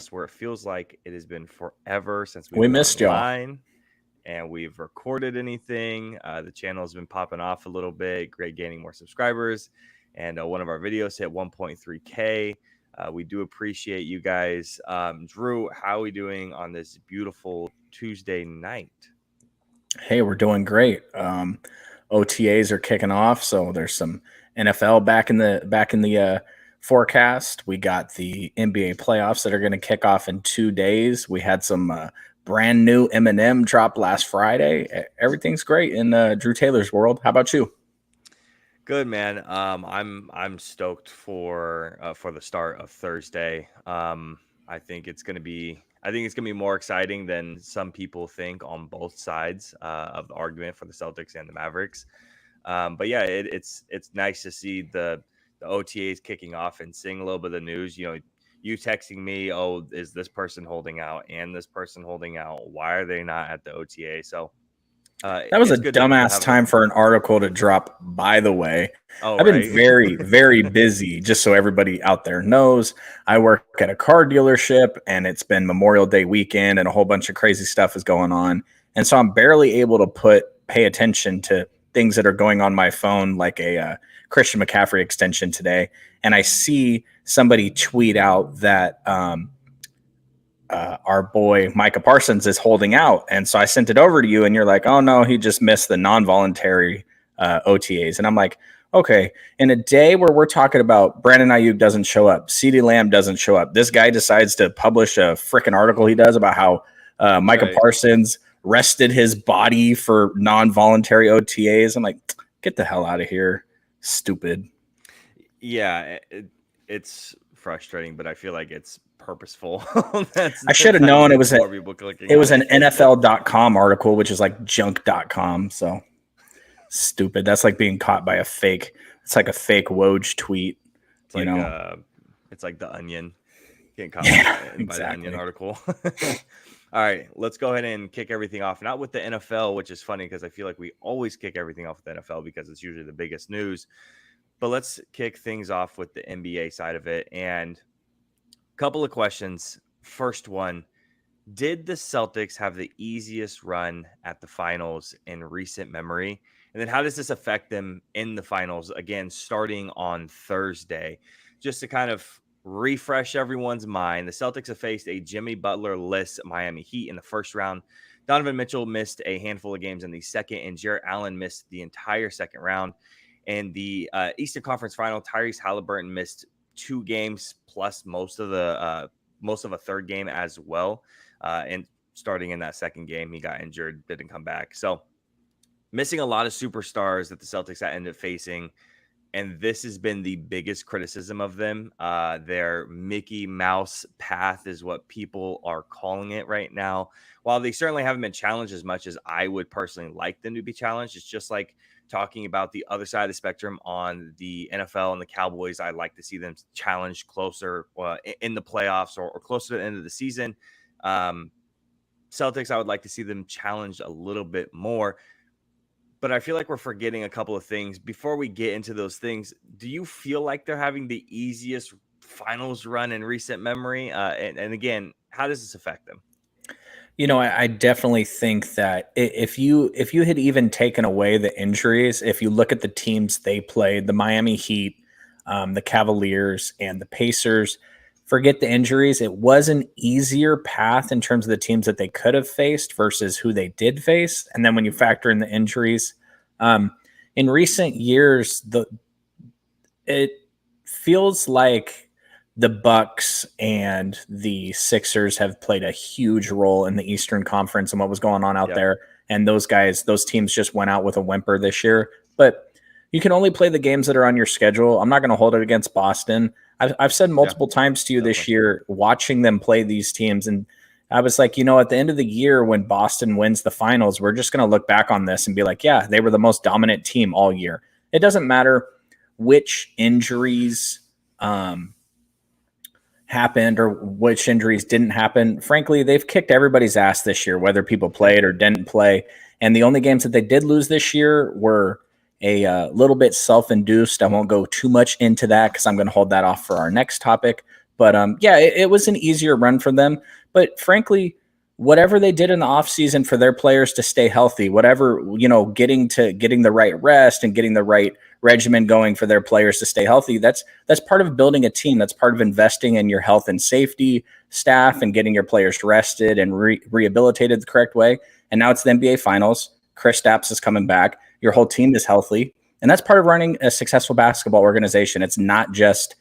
where it feels like it has been forever since we've We been missed y'all. online and we've recorded anything. The channel has been popping off a little bit, great, gaining more subscribers, and one of our videos hit 1.3K. We do appreciate you guys. Drew, how are we doing on this beautiful Tuesday night? Hey, we're doing great. OTAs are kicking off, so there's some NFL back in the forecast. We got the NBA playoffs that are going to kick off in 2 days. We had some brand new Eminem drop last Friday. Everything's great in Drew Taylor's world. How about you? Good, man. I'm stoked for the start of Thursday. I think it's gonna be more exciting than some people think on both sides of the argument for the Celtics and the Mavericks. But yeah, it's nice to see the OTAs kicking off and seeing a little bit of the news. You texting me, oh, is this person holding out and this person holding out? Why are they not at the OTA? So That was a it's good to dumbass have time for an article to drop, by the way. Oh, I've been right. very, very busy, just so everybody out there knows. I work at a car dealership, and it's been Memorial Day weekend, and a whole bunch of crazy stuff is going on. And so I'm barely able to pay attention to things that are going on my phone, like a Christian McCaffrey extension today. And I see somebody tweet out that our boy Micah Parsons is holding out. And so I sent it over to you, and you're like, oh no, he just missed the non-voluntary OTAs. And I'm like, okay, in a day where we're talking about Brandon Ayuk doesn't show up, CeeDee Lamb doesn't show up, this guy decides to publish a freaking article he does about how Micah Parsons rested his body for non-voluntary OTAs. I'm like, get the hell out of here, stupid. Yeah, it's frustrating, but I feel like it's purposeful. I should have known it was an it. NFL.com article, which is like junk.com. So stupid. That's like being caught by it's like a fake Woj tweet. It's like the Onion getting caught by the Onion article. All right, let's go ahead and kick everything off. Not with the NFL, which is funny because I feel like we always kick everything off with the NFL because it's usually the biggest news. But let's kick things off with the NBA side of it. And a couple of questions. First one, did the Celtics have the easiest run at the finals in recent memory? And then how does this affect them in the finals, again, starting on Thursday? Just to kind of refresh everyone's mind, the Celtics have faced a Jimmy Butler-less Miami Heat in the first round. Donovan Mitchell missed a handful of games in the second, and Jarrett Allen missed the entire second round. In the Eastern Conference Final, Tyrese Halliburton missed 2 games plus most of a third game as well. And starting in that second game, he got injured, didn't come back. So missing a lot of superstars that the Celtics ended up facing. And this has been the biggest criticism of them. Their Mickey Mouse path is what people are calling it right now. While they certainly haven't been challenged as much as I would personally like them to be challenged, it's just like talking about the other side of the spectrum on the NFL and the Cowboys. I'd like to see them challenged closer in the playoffs or closer to the end of the season. Celtics, I would like to see them challenged a little bit more. But I feel like we're forgetting a couple of things. Before we get into those things, do you feel like they're having the easiest finals run in recent memory? And again, how does this affect them? I definitely think that if you had even taken away the injuries, if you look at the teams they played, the Miami Heat, the Cavaliers, and the Pacers, forget the injuries. It was an easier path in terms of the teams that they could have faced versus who they did face. And then when you factor in the injuries, in recent years, it feels like the Bucks and the Sixers have played a huge role in the Eastern Conference and what was going on out there. And those teams just went out with a whimper this year. But you can only play the games that are on your schedule. I'm not going to hold it against Boston. I've said multiple times to you this year, watching them play these teams, and I was like, at the end of the year when Boston wins the finals, we're just going to look back on this and be like, yeah, they were the most dominant team all year. It doesn't matter which injuries happened or which injuries didn't happen. Frankly, they've kicked everybody's ass this year, whether people played or didn't play. And the only games that they did lose this year were a little bit self-induced. I won't go too much into that because I'm going to hold that off for our next topic. But yeah, it was an easier run for them. But frankly, whatever they did in the offseason for their players to stay healthy, whatever, getting the right rest and getting the right regimen going for their players to stay healthy, that's part of building a team. That's part of investing in your health and safety staff and getting your players rested and rehabilitated the correct way. And now it's the NBA Finals. Kristaps is coming back. Your whole team is healthy. And that's part of running a successful basketball organization. It's not just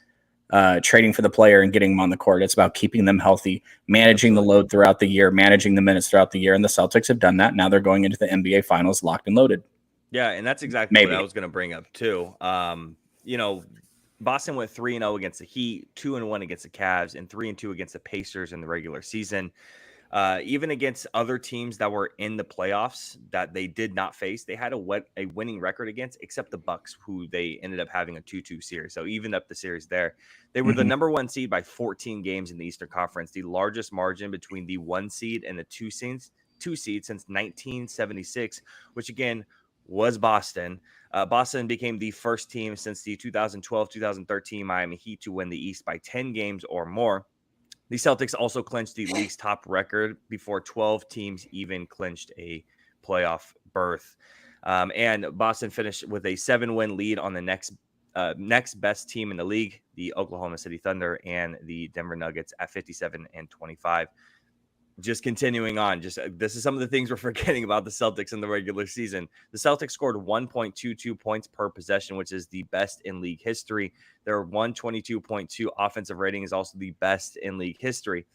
trading for the player and getting them on the court. It's about keeping them healthy, managing the load throughout the year, managing the minutes throughout the year. And the Celtics have done that. Now they're going into the NBA Finals locked and loaded. Yeah, and that's exactly what I was going to bring up too. Boston went 3-0 against the Heat, 2-1 against the Cavs, and 3-2 against the Pacers in the regular season. Even against other teams that were in the playoffs that they did not face, they had a winning record against, except the Bucks, who they ended up having a 2-2 series. So even up the series there, they were the number 1 seed by 14 games in the Eastern Conference, the largest margin between the 1 seed and the 2 seed since 1976, which again was Boston. Boston became the first team since the 2012-2013 Miami Heat to win the East by 10 games or more. The Celtics also clinched the league's top record before 12 teams even clinched a playoff berth. And Boston finished with a 7-win lead on the next best team in the league, the Oklahoma City Thunder, and the Denver Nuggets at 57 and 25. Just continuing on, this is some of the things we're forgetting about the Celtics in the regular season. The Celtics scored 1.22 points per possession, which is the best in league history. Their 122.2 offensive rating is also the best in league history.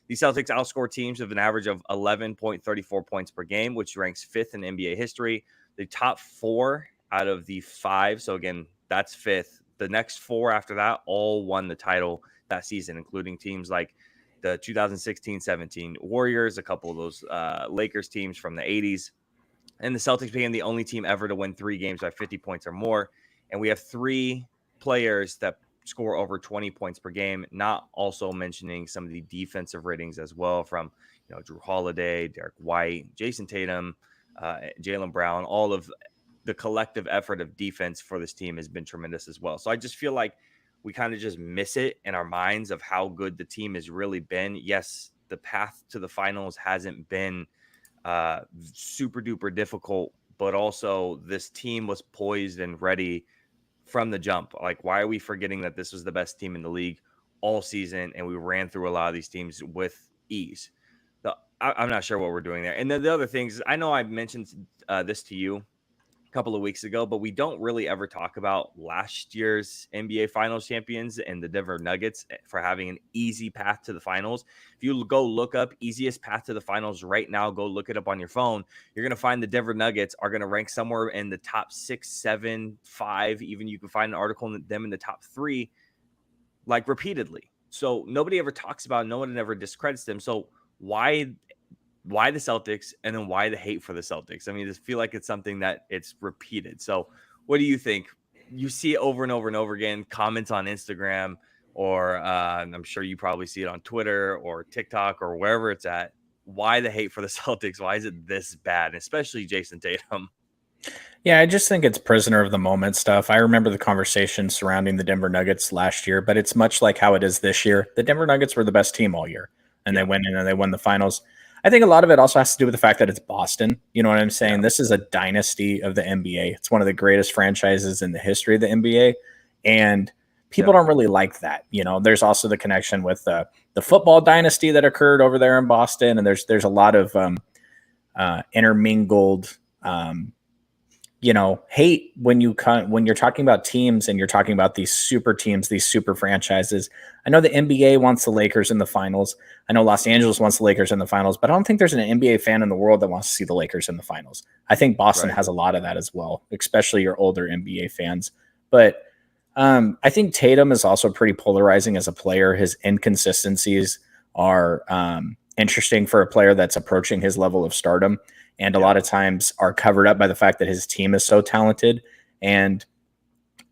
The Celtics outscored teams with an average of 11.34 points per game, which ranks 5th in NBA history. The top 4 out of the 5, so again, that's 5th. The next 4 after that all won the title that season, including teams like the 2016-17 Warriors, a couple of those Lakers teams from the 80s. And the Celtics became the only team ever to win 3 games by 50 points or more. And we have 3 players that score over 20 points per game, not also mentioning some of the defensive ratings as well from Drew Holiday, Derek White, Jason Tatum, Jaylen Brown. All of the collective effort of defense for this team has been tremendous as well. So I just feel like we kind of just miss it in our minds of how good the team has really been. Yes, the path to the finals hasn't been super duper difficult, but also this team was poised and ready from the jump. Like, why are we forgetting that this was the best team in the league all season and we ran through a lot of these teams with ease? I'm not sure what we're doing there. And then the other things, I know I mentioned this to you couple of weeks ago, but we don't really ever talk about last year's NBA Finals champions and the Denver Nuggets for having an easy path to the finals. If you go look up easiest path to the finals right now, go look it up on your phone, you're going to find the Denver Nuggets are going to rank somewhere in the top 6, 7, 5. Even you can find an article on them in the top 3, like repeatedly. So nobody ever talks about, no one ever discredits them. So why the Celtics, and then why the hate for the Celtics? I mean, I just feel like it's something that it's repeated. So what do you think? You see it over and over and over again, comments on Instagram, or I'm sure you probably see it on Twitter or TikTok or wherever it's at. Why the hate for the Celtics? Why is it this bad? Especially Jason Tatum. Yeah, I just think it's prisoner of the moment stuff. I remember the conversation surrounding the Denver Nuggets last year, but it's much like how it is this year. The Denver Nuggets were the best team all year, and they went in and they won the finals. I think a lot of it also has to do with the fact that it's Boston. You know what I'm saying? Yeah. This is a dynasty of the NBA. It's one of the greatest franchises in the history of the NBA. And people don't really like that. There's also the connection with the football dynasty that occurred over there in Boston. And there's a lot of intermingled hate when you're talking about teams and you're talking about these super teams, these super franchises. I know the NBA wants the Lakers in the finals. I know Los Angeles wants the Lakers in the finals, but I don't think there's an NBA fan in the world that wants to see the Lakers in the finals. I think Boston has a lot of that as well, especially your older NBA fans. But I think Tatum is also pretty polarizing as a player. His inconsistencies are interesting for a player that's approaching his level of stardom, and a lot of times are covered up by the fact that his team is so talented. And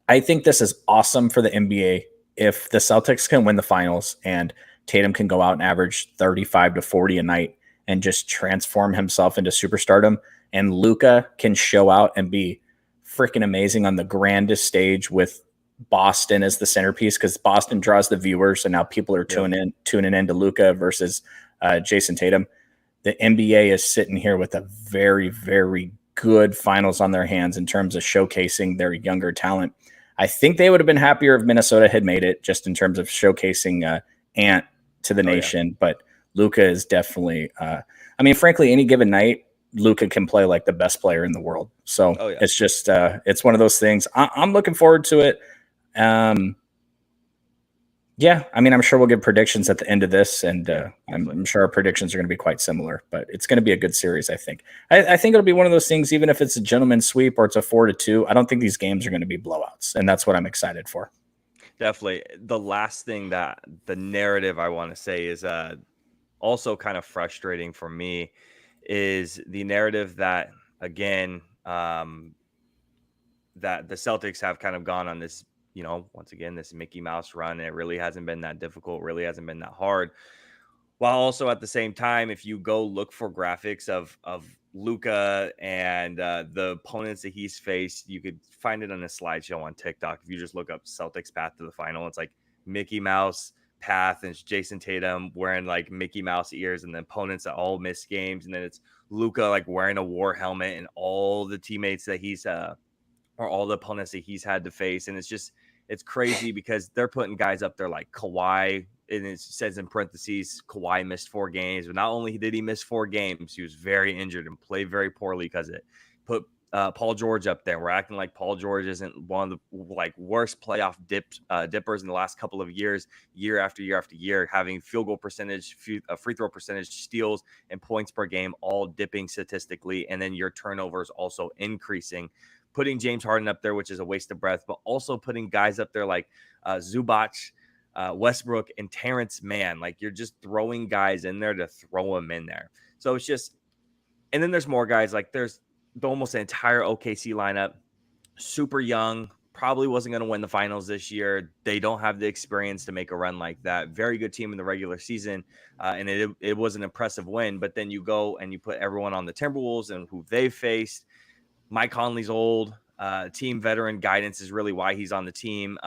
I think this is awesome for the NBA if the Celtics can win the finals and Tatum can go out and average 35 to 40 a night and just transform himself into superstardom, and Luka can show out and be freaking amazing on the grandest stage with Boston as the centerpiece because Boston draws the viewers, and now people are tuning in to Luka versus Jason Tatum. The NBA is sitting here with a very, very good finals on their hands in terms of showcasing their younger talent. I think they would have been happier if Minnesota had made it, just in terms of showcasing Ant to the nation. Yeah. But Luka is definitely, frankly, any given night, Luka can play like the best player in the world. So it's just, it's one of those things. I'm looking forward to it. I'm sure we'll give predictions at the end of this, and I'm sure our predictions are going to be quite similar, but it's going to be a good series, I think. I think it'll be one of those things, even if it's a gentleman's sweep or it's a 4-2, I don't think these games are going to be blowouts, and that's what I'm excited for. Definitely. The last thing that the narrative I want to say is also kind of frustrating for me is the narrative that, again, that the Celtics have kind of gone on this, once again, this Mickey Mouse run. And it really hasn't been that difficult, really hasn't been that hard. While also at the same time, if you go look for graphics of Luka and the opponents that he's faced, you could find it on a slideshow on TikTok. If you just look up Celtics path to the final, it's like Mickey Mouse path, and it's Jason Tatum wearing like Mickey Mouse ears, and the opponents that all miss games. And then it's Luka like wearing a war helmet, and all the teammates that he's or all the opponents that he's had to face. And it's crazy because they're putting guys up there like Kawhi, and it says in parentheses, Kawhi missed 4 games. But not only did he miss 4 games, he was very injured and played very poorly because it put Paul George up there. We're acting like Paul George isn't one of the worst playoff dippers in the last couple of years, year after year after year, having field goal percentage, free throw percentage, steals, and points per game all dipping statistically. And then your turnovers also increasing. Putting James Harden up there, which is a waste of breath, but also putting guys up there like Zubac, Westbrook, and Terrence Mann. Like, you're just throwing guys in there to throw them in there. So it's just, and then there's more guys. Like, there's almost an entire OKC lineup, super young, probably wasn't going to win the finals this year. They don't have the experience to make a run like that. Very good team in the regular season, and it was an impressive win. But then you go and you put everyone on the Timberwolves and who they faced. Mike Conley's old. Team veteran guidance is really why he's on the team.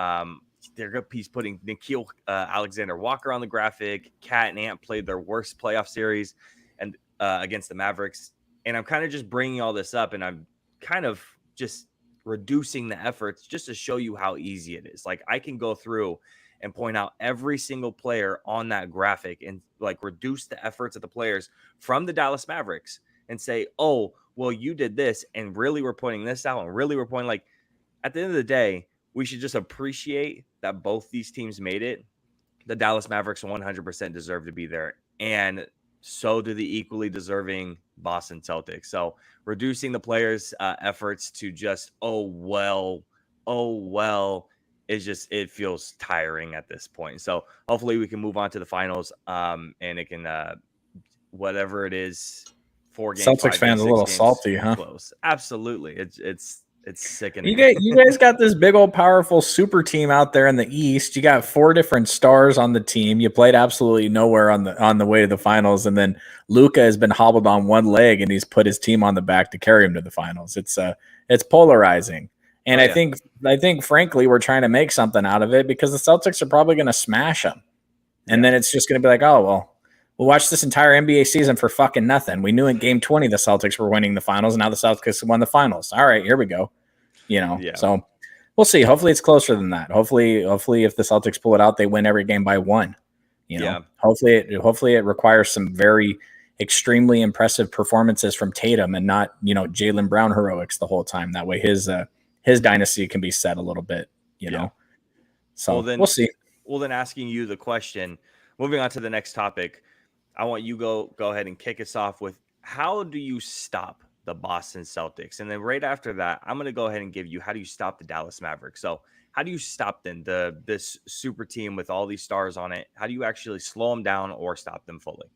He's putting Nickeil Alexander-Walker on the graphic. Cat and Ant played their worst playoff series and against the Mavericks. And I'm kind of just bringing all this up, and I'm kind of just reducing the efforts just to show you how easy it is. Like, I can go through and point out every single player on that graphic and like reduce the efforts of the players from the Dallas Mavericks and say, oh, well, you did this, and really we're pointing this out, and really we're pointing, like, at the end of the day, we should just appreciate that both these teams made it. The Dallas Mavericks 100% deserve to be there, and so do the equally deserving Boston Celtics. So reducing the players' efforts to just, oh, well, it feels tiring at this point. So hopefully we can move on to the finals, and it can, whatever it is, 4 games. Celtics fans a little salty, huh? Close. Absolutely. It's sickening. You guys got this big old powerful super team out there in the East. You got 4 different stars on the team. You played absolutely nowhere on the way to the finals, and then Luka has been hobbled on one leg, and he's put his team on the back to carry him to the finals. It's polarizing, and I think frankly we're trying to make something out of it because the Celtics are probably going to smash them, and then it's just going to be like, oh well. We'll watch this entire NBA season for fucking nothing. We knew in game 20 the Celtics were winning the finals, and now the Celtics won the finals. All right, here we go. So we'll see. Hopefully it's closer than that. Hopefully if the Celtics pull it out, they win every game by 1. Hopefully it requires some very extremely impressive performances from Tatum and not, Jaylen Brown heroics the whole time. That way his dynasty can be set a little bit, know. So we'll see. Well, then asking you the question, moving on to the next topic, I want you go ahead and kick us off with, how do you stop the Boston Celtics? And then right after that, I'm going to go ahead and give you, how do you stop the Dallas Mavericks? So how do you stop them, this super team with all these stars on it? How do you actually slow them down or stop them fully?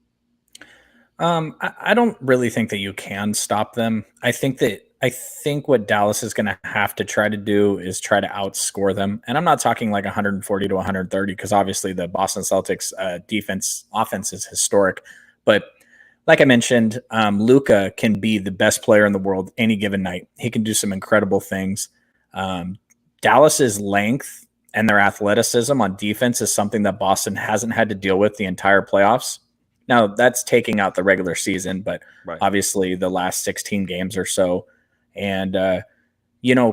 I don't really think that you can stop them. I think what Dallas is going to have to try to do is try to outscore them. And I'm not talking like 140 to 130, because obviously the Boston Celtics offense is historic. But like I mentioned, Luka can be the best player in the world any given night. He can do some incredible things. Dallas's length and their athleticism on defense is something that Boston hasn't had to deal with the entire playoffs. Now, that's taking out the regular season, but obviously the last 16 games or so. And,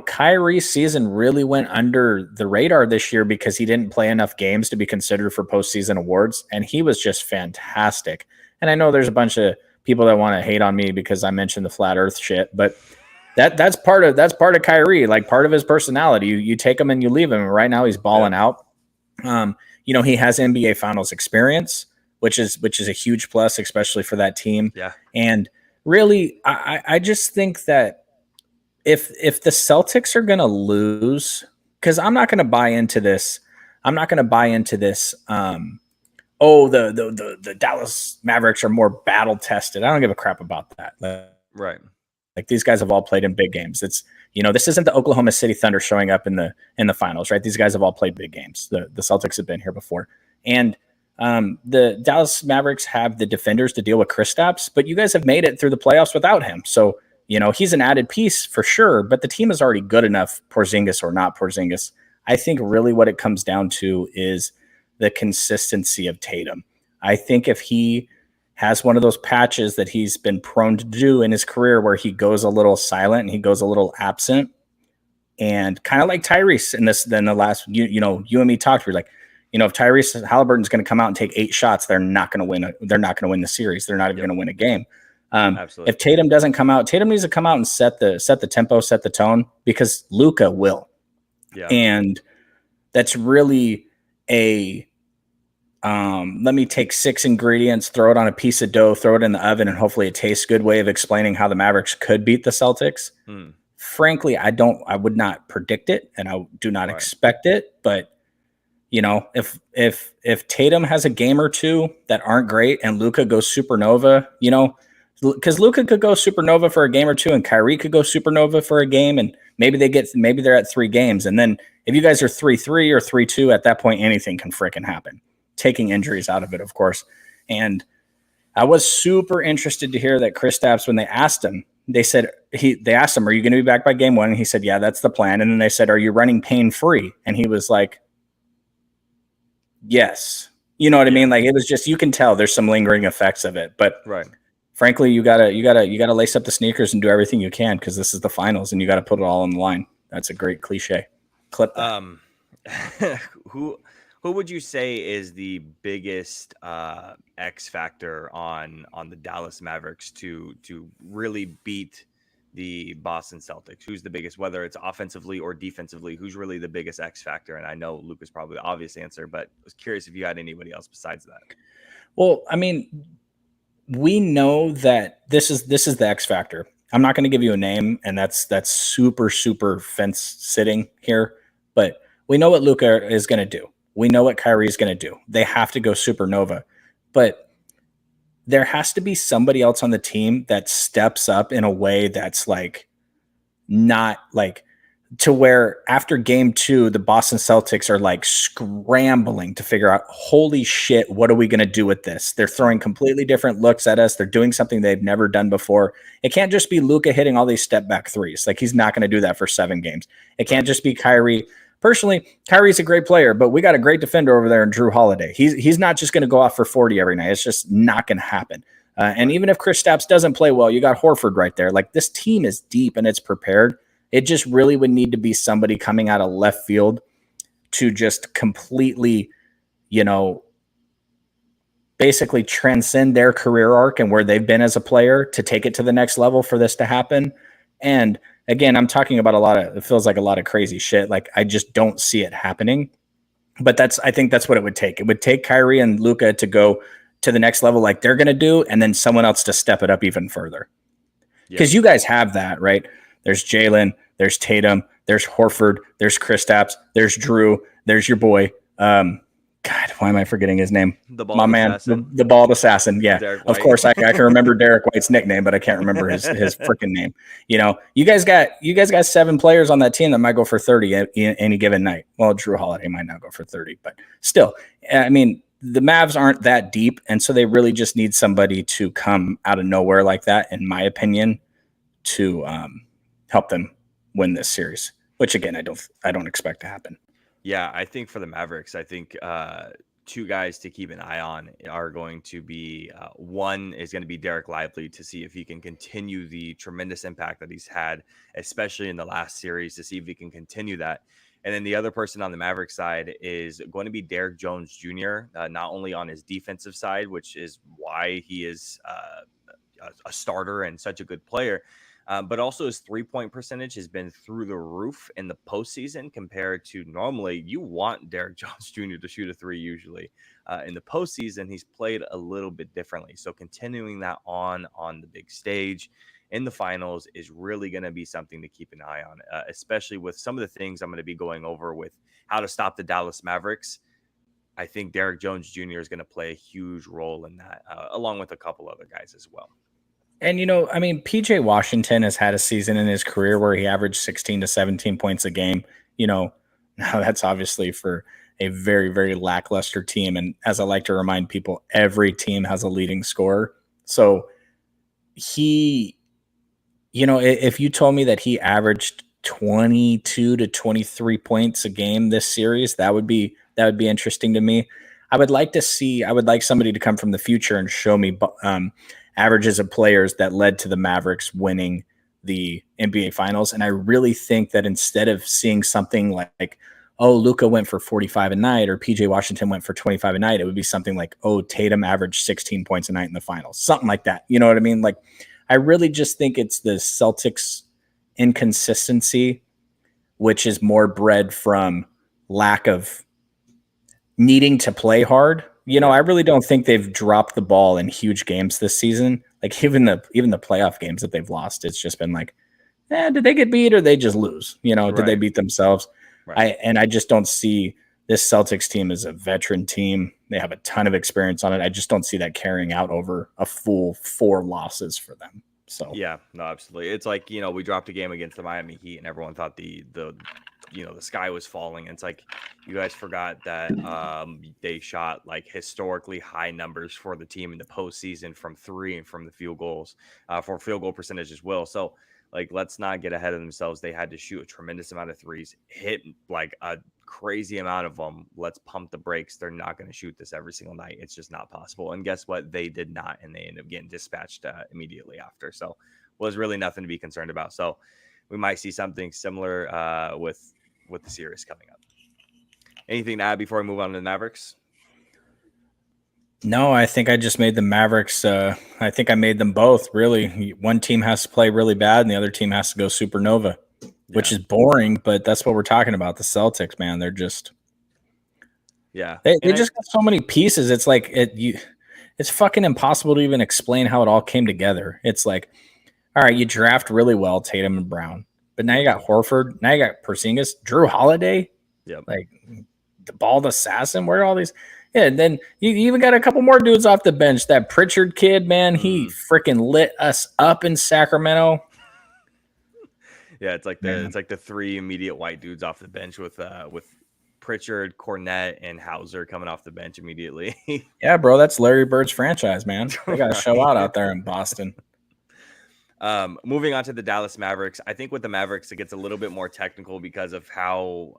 Kyrie's season really went under the radar this year because he didn't play enough games to be considered for postseason awards, and he was just fantastic. And I know there's a bunch of people that want to hate on me because I mentioned the flat earth shit, but that's part of Kyrie, like part of his personality. You take him and you leave him. And right now he's balling out. He has NBA finals experience, which is a huge plus, especially for that team. Yeah. And really, I just think that if the Celtics are going to lose, because I'm not going to buy into this. The Dallas Mavericks are more battle tested. I don't give a crap about that. Right. Like these guys have all played in big games. It's, this isn't the Oklahoma City Thunder showing up in the finals, right? These guys have all played big games. The Celtics have been here before. And the Dallas Mavericks have the defenders to deal with Kristaps, but you guys have made it through the playoffs without him. So, he's an added piece for sure, but the team is already good enough, Porzingis or not Porzingis. I think really what it comes down to is the consistency of Tatum. I think if he has one of those patches that he's been prone to do in his career where he goes a little silent and he goes a little absent, and kind of like Tyrese in the last, you and me talked, we're like, if Tyrese Halliburton's going to come out and take 8 shots, they're not going to win. They're not going to win the series. They're not even going to win a game. Absolutely. If Tatum doesn't come out, Tatum needs to come out and set the tempo, set the tone, because Luka will. Yeah. And that's really let me take 6 ingredients, throw it on a piece of dough, throw it in the oven, and hopefully it tastes good way of explaining how the Mavericks could beat the Celtics. Frankly, I would not predict it, and I do not expect it. But if Tatum has a game or two that aren't great and Luka goes supernova, because Luka could go supernova for a game or two and Kyrie could go supernova for a game, and maybe they're at 3 games. And then if you guys are 3-3 or 3-2, at that point, anything can freaking happen. Taking injuries out of it, of course. And I was super interested to hear that Kristaps, when they asked him, they asked him, are you going to be back by game 1? And he said, yeah, that's the plan. And then they said, are you running pain-free? And he was like, yes. You know what I mean? Like, it was just, you can tell there's some lingering effects of it. But frankly, you gotta lace up the sneakers and do everything you can, because this is the finals and you got to put it all on the line. That's a great cliche. Clip that. Who would you say is the biggest X factor on the Dallas Mavericks to really beat the Boston Celtics? Who's the biggest, whether it's offensively or defensively? Who's really the biggest X factor? And I know Luka's probably the obvious answer, but I was curious if you had anybody else besides that. Well, I mean, we know that this is the X factor. I'm not going to give you a name, and that's super, super fence sitting here, but we know what Luka is going to do. We know what Kyrie is going to do. They have to go supernova, but there has to be somebody else on the team that steps up in a way that's like not like to where after game 2, the Boston Celtics are like scrambling to figure out, holy shit, what are we going to do with this? They're throwing completely different looks at us. They're doing something they've never done before. It can't just be Luka hitting all these step back threes. Like, he's not going to do that for 7 games. It can't just be Kyrie. Personally, Kyrie's a great player, but we got a great defender over there in Drew Holiday. He's not just going to go off for 40 every night. It's just not going to happen. And even if Kristaps doesn't play well, you got Horford right there. Like, this team is deep and it's prepared. It just really would need to be somebody coming out of left field to just completely, basically transcend their career arc and where they've been as a player to take it to the next level for this to happen. And again, I'm talking about it feels like a lot of crazy shit. Like, I just don't see it happening. But I think that's what it would take. It would take Kyrie and Luka to go to the next level like they're going to do, and then someone else to step it up even further. Because you guys have that, right? There's Jalen, there's Tatum, there's Horford, there's Kristaps, there's Drew, there's your boy. God, why am I forgetting his name? The bald assassin. Yeah, of course I can remember Derek White's nickname, but I can't remember his freaking name. You guys got 7 players on that team that might go for 30 any given night. Well, Drew Holiday might not go for 30, but still, I mean, the Mavs aren't that deep, and so they really just need somebody to come out of nowhere like that, in my opinion, to help them win this series. Which again, I don't expect to happen. Yeah, I think for the Mavericks, I think two guys to keep an eye on are going to be one is going to be Derek Lively to see if he can continue the tremendous impact that he's had, especially in the last series, to see if he can continue that. And then the other person on the Mavericks side is going to be Derek Jones Jr., not only on his defensive side, which is why he is a starter and such a good player. But also his 3-point percentage has been through the roof in the postseason compared to normally. You want Derek Jones Jr. to shoot a three usually. In the postseason, he's played a little bit differently. So continuing that on the big stage in the finals is really going to be something to keep an eye on, especially with some of the things I'm going to be going over with how to stop the Dallas Mavericks. I think Derek Jones Jr. is going to play a huge role in that, along with a couple other guys as well. And, I mean, PJ Washington has had a season in his career where he averaged 16 to 17 points a game. Now that's obviously for a very, very lackluster team. And as I like to remind people, every team has a leading scorer. So he, if you told me that he averaged 22 to 23 points a game this series, that would be interesting to me. I would like somebody to come from the future and show me averages of players that led to the Mavericks winning the NBA Finals. And I really think that instead of seeing something like, oh, Luka went for 45 a night or PJ Washington went for 25 a night, it would be something like, oh, Tatum averaged 16 points a night in the finals, something like that. You know what I mean? Like, I really just think it's the Celtics inconsistency, which is more bred from lack of needing to play hard. I really don't think they've dropped the ball in huge games this season. Like even the playoff games that they've lost, it's just been like, did they get beat or they just lose? Did they beat themselves? Right. I just don't see this Celtics team as a veteran team. They have a ton of experience on it. I just don't see that carrying out over a full 4 losses for them. So yeah, no, absolutely. It's like, we dropped a game against the Miami Heat and everyone thought the sky was falling. And it's like, you guys forgot that they shot like historically high numbers for the team in the postseason from 3 and from the field goals for field goal percentage as well. So like, let's not get ahead of themselves. They had to shoot a tremendous amount of threes, hit like a crazy amount of them. Let's pump the brakes. They're not going to shoot this every single night. It's just not possible. And guess what? They did not. And they ended up getting dispatched immediately after. So was really nothing to be concerned about. So we might see something similar with the series coming up. Anything to add before we move on to the Mavericks? No, I think I just made the Mavericks. I think I made them both. Really, one team has to play really bad, and the other team has to go supernova, which is boring. But that's what we're talking about. The Celtics, man, they're just they just got so many pieces. It's like it's fucking impossible to even explain how it all came together. It's like, all right, you draft really well, Tatum and Brown, but now you got Horford, now you got Porzingis, Drew Holiday, like the bald assassin. Where are all these? Yeah, and then you even got a couple more dudes off the bench. That Pritchard kid, man, he freaking lit us up in Sacramento. Yeah, it's like the 3 immediate white dudes off the bench with Pritchard, Cornette, and Hauser coming off the bench immediately. Yeah, bro, that's Larry Bird's franchise, man. They got to show out there in Boston. Moving on to the Dallas Mavericks, I think with the Mavericks it gets a little bit more technical because of how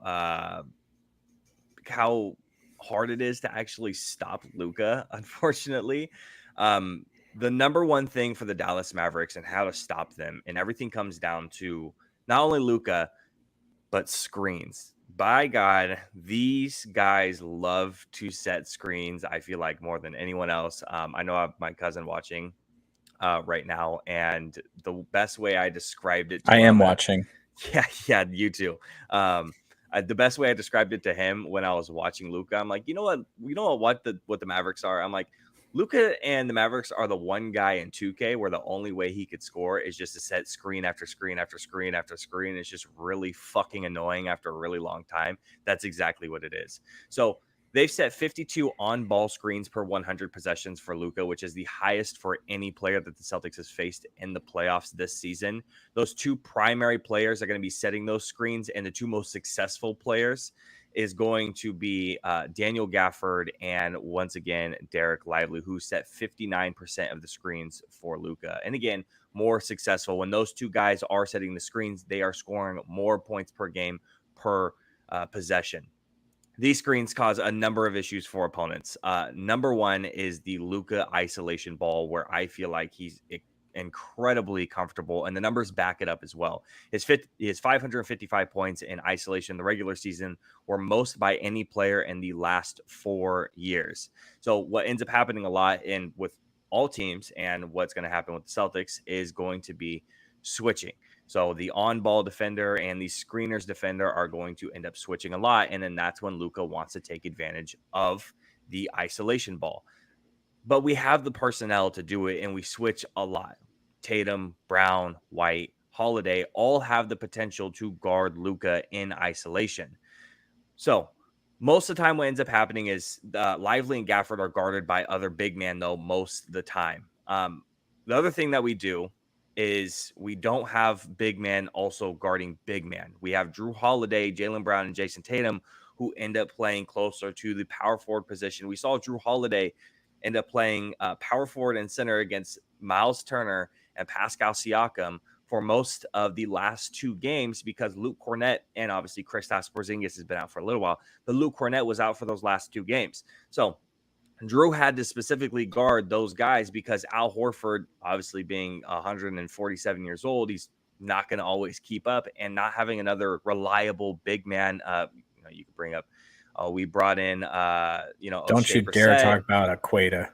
hard it is to actually stop Luka, unfortunately. The number one thing for the Dallas Mavericks and how to stop them, and everything comes down to not only Luka, but screens. By God, these guys love to set screens, I feel like, more than anyone else. I know I have my cousin watching right now, and the best way I described it to I am watching. Yeah, you too. The best way I described it to him when I was watching Luka, I'm like, what the Mavericks are? I'm like, Luka and the Mavericks are the one guy in 2K where the only way he could score is just to set screen after screen after screen after screen. It's just really fucking annoying after a really long time. That's exactly what it is. So they've set 52 on-ball screens per 100 possessions for Luka, which is the highest for any player that the Celtics has faced in the playoffs this season. Those 2 primary players are going to be setting those screens, and the 2 most successful players is going to be Daniel Gafford and, once again, Derek Lively, who set 59% of the screens for Luka. And again, more successful. When those 2 guys are setting the screens, they are scoring more points per game per possession. these screens cause a number of issues for opponents. Number one is the Luka isolation ball, where I feel like he's incredibly comfortable, and the numbers back it up as well. His 555 points in isolation in the regular season were most by any player in the last 4 years. So what ends up happening a lot with all teams, and what's going to happen with the Celtics, is going to be switching. So the on-ball defender and the screeners defender are going to end up switching a lot, and then that's when Luka wants to take advantage of the isolation ball. But we have the personnel to do it, and we switch a lot. Tatum, Brown, White, Holiday all have the potential to guard Luka in isolation. So most of the time what ends up happening is Lively and Gafford are guarded by other big men, though, most of the time. The other thing that we do is we don't have big men also guarding big men. We have Drew Holiday, Jaylen Brown, and Jason Tatum, who end up playing closer to the power forward position. We saw Drew Holiday end up playing power forward and center against Miles Turner and Pascal Siakam for most of the last 2 games, because Luke Kornet and obviously Kristaps Porzingis has been out for a little while, but Luke Kornet was out for those last 2 games. So Drew had to specifically guard those guys because Al Horford, obviously being 147 years old, he's not going to always keep up, and not having another reliable big man. You could bring up, we brought in, don't you dare talk about Equata.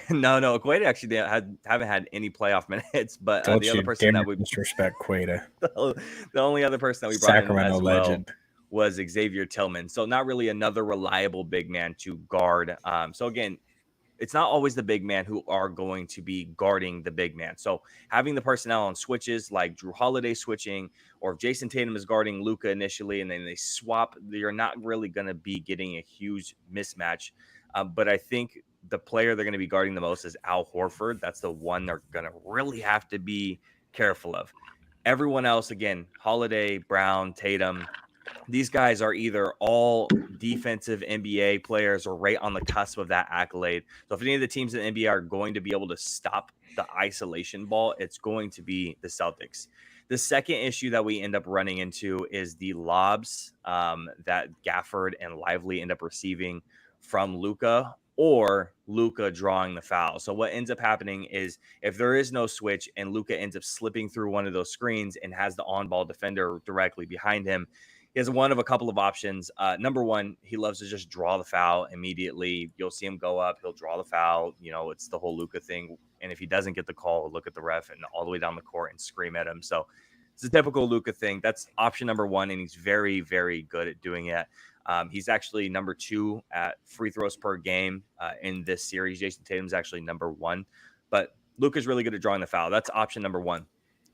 No, Equata actually haven't had any playoff minutes, but don't the other person that we disrespect Equata. The only other person that we brought Sacramento in as legend. well was Xavier Tillman. So not really another reliable big man to guard. So again, it's not always the big man who are going to be guarding the big man. So having the personnel on switches, like Drew Holiday switching, or if Jason Tatum is guarding Luka initially and then they swap, you're not really going to be getting a huge mismatch. But I think the player they're going to be guarding the most is Al Horford. That's the one they're going to really have to be careful of. Everyone else, again, Holiday, Brown, Tatum, these guys are either all defensive NBA players or right on the cusp of that accolade. So if any of the teams in the NBA are going to be able to stop the isolation ball, it's going to be the Celtics. The second issue that we end up running into is the lobs that Gafford and Lively end up receiving from Luka, or Luka drawing the foul. So what ends up happening is, if there is no switch and Luka ends up slipping through one of those screens and has the on-ball defender directly behind him, he has one of a couple of options. Number one, he loves to just draw the foul immediately. You'll see him go up, he'll draw the foul. It's the whole Luka thing. And if he doesn't get the call, he'll look at the ref and all the way down the court and scream at him. So it's a typical Luka thing. That's option number one, and he's very, very good at doing it. He's actually number 2 at free throws per game in this series. Jason Tatum's actually number 1, but Luka's really good at drawing the foul. That's option number 1.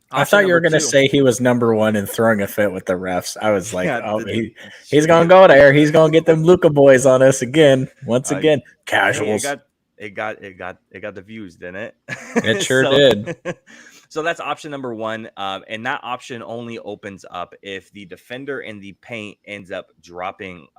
I thought you were going to say he was number 1 and throwing a fit with the refs. I was like, he's going to go there. He's going to get them Luka boys on us again. Once again, casuals. It got the views, didn't it? It sure did. So that's option number 1. And that option only opens up if the defender in the paint ends up dropping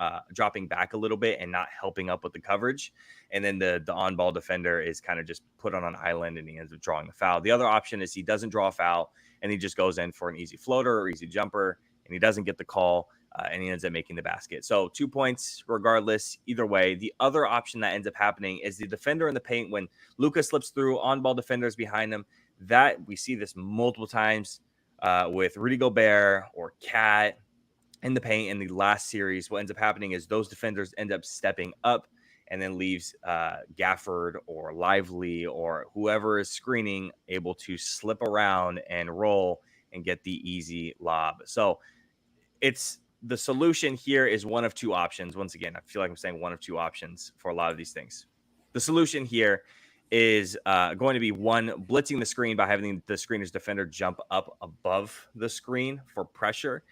back a little bit and not helping up with the coverage. And then the on-ball defender is kind of just put on an island and he ends up drawing the foul. The other option is he doesn't draw a foul and he just goes in for an easy floater or easy jumper and he doesn't get the call and he ends up making the basket. So 2 points regardless, either way. The other option that ends up happening is the defender in the paint, when Luka slips through, on-ball defenders behind him. That we see this multiple times with Rudy Gobert or Cat in the paint in the last series. What ends up happening is those defenders end up stepping up and then leaves Gafford or Lively or whoever is screening able to slip around and roll and get the easy lob. So the solution here is one of 2 options. Once again, I feel like I'm saying one of 2 options for a lot of these things. The solution here is going to be, one, blitzing the screen by having the screener's defender jump up above the screen for pressure.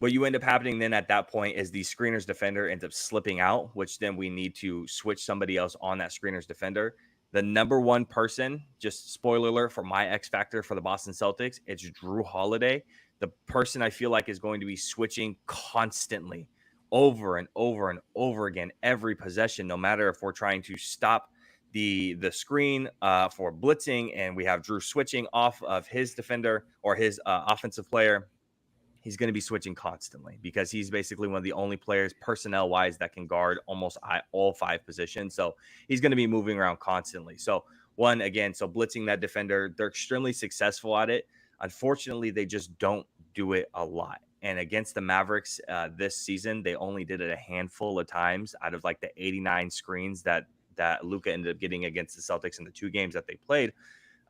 What you end up happening then at that point is the screener's defender ends up slipping out, which then we need to switch somebody else on that screener's defender. The number 1 person, just spoiler alert for my X factor for the Boston Celtics, it's Drew Holiday. The person I feel like is going to be switching constantly over and over and over again every possession, no matter if we're trying to stop the screen for blitzing and we have Drew switching off of his defender or his offensive player. he's going to be switching constantly because he's basically one of the only players personnel wise that can guard almost all 5 positions. So he's going to be moving around constantly. So so blitzing that defender, they're extremely successful at it. Unfortunately, they just don't do it a lot. And against the Mavericks this season, they only did it a handful of times out of like the 89 screens that Luka ended up getting against the Celtics in the 2 games that they played.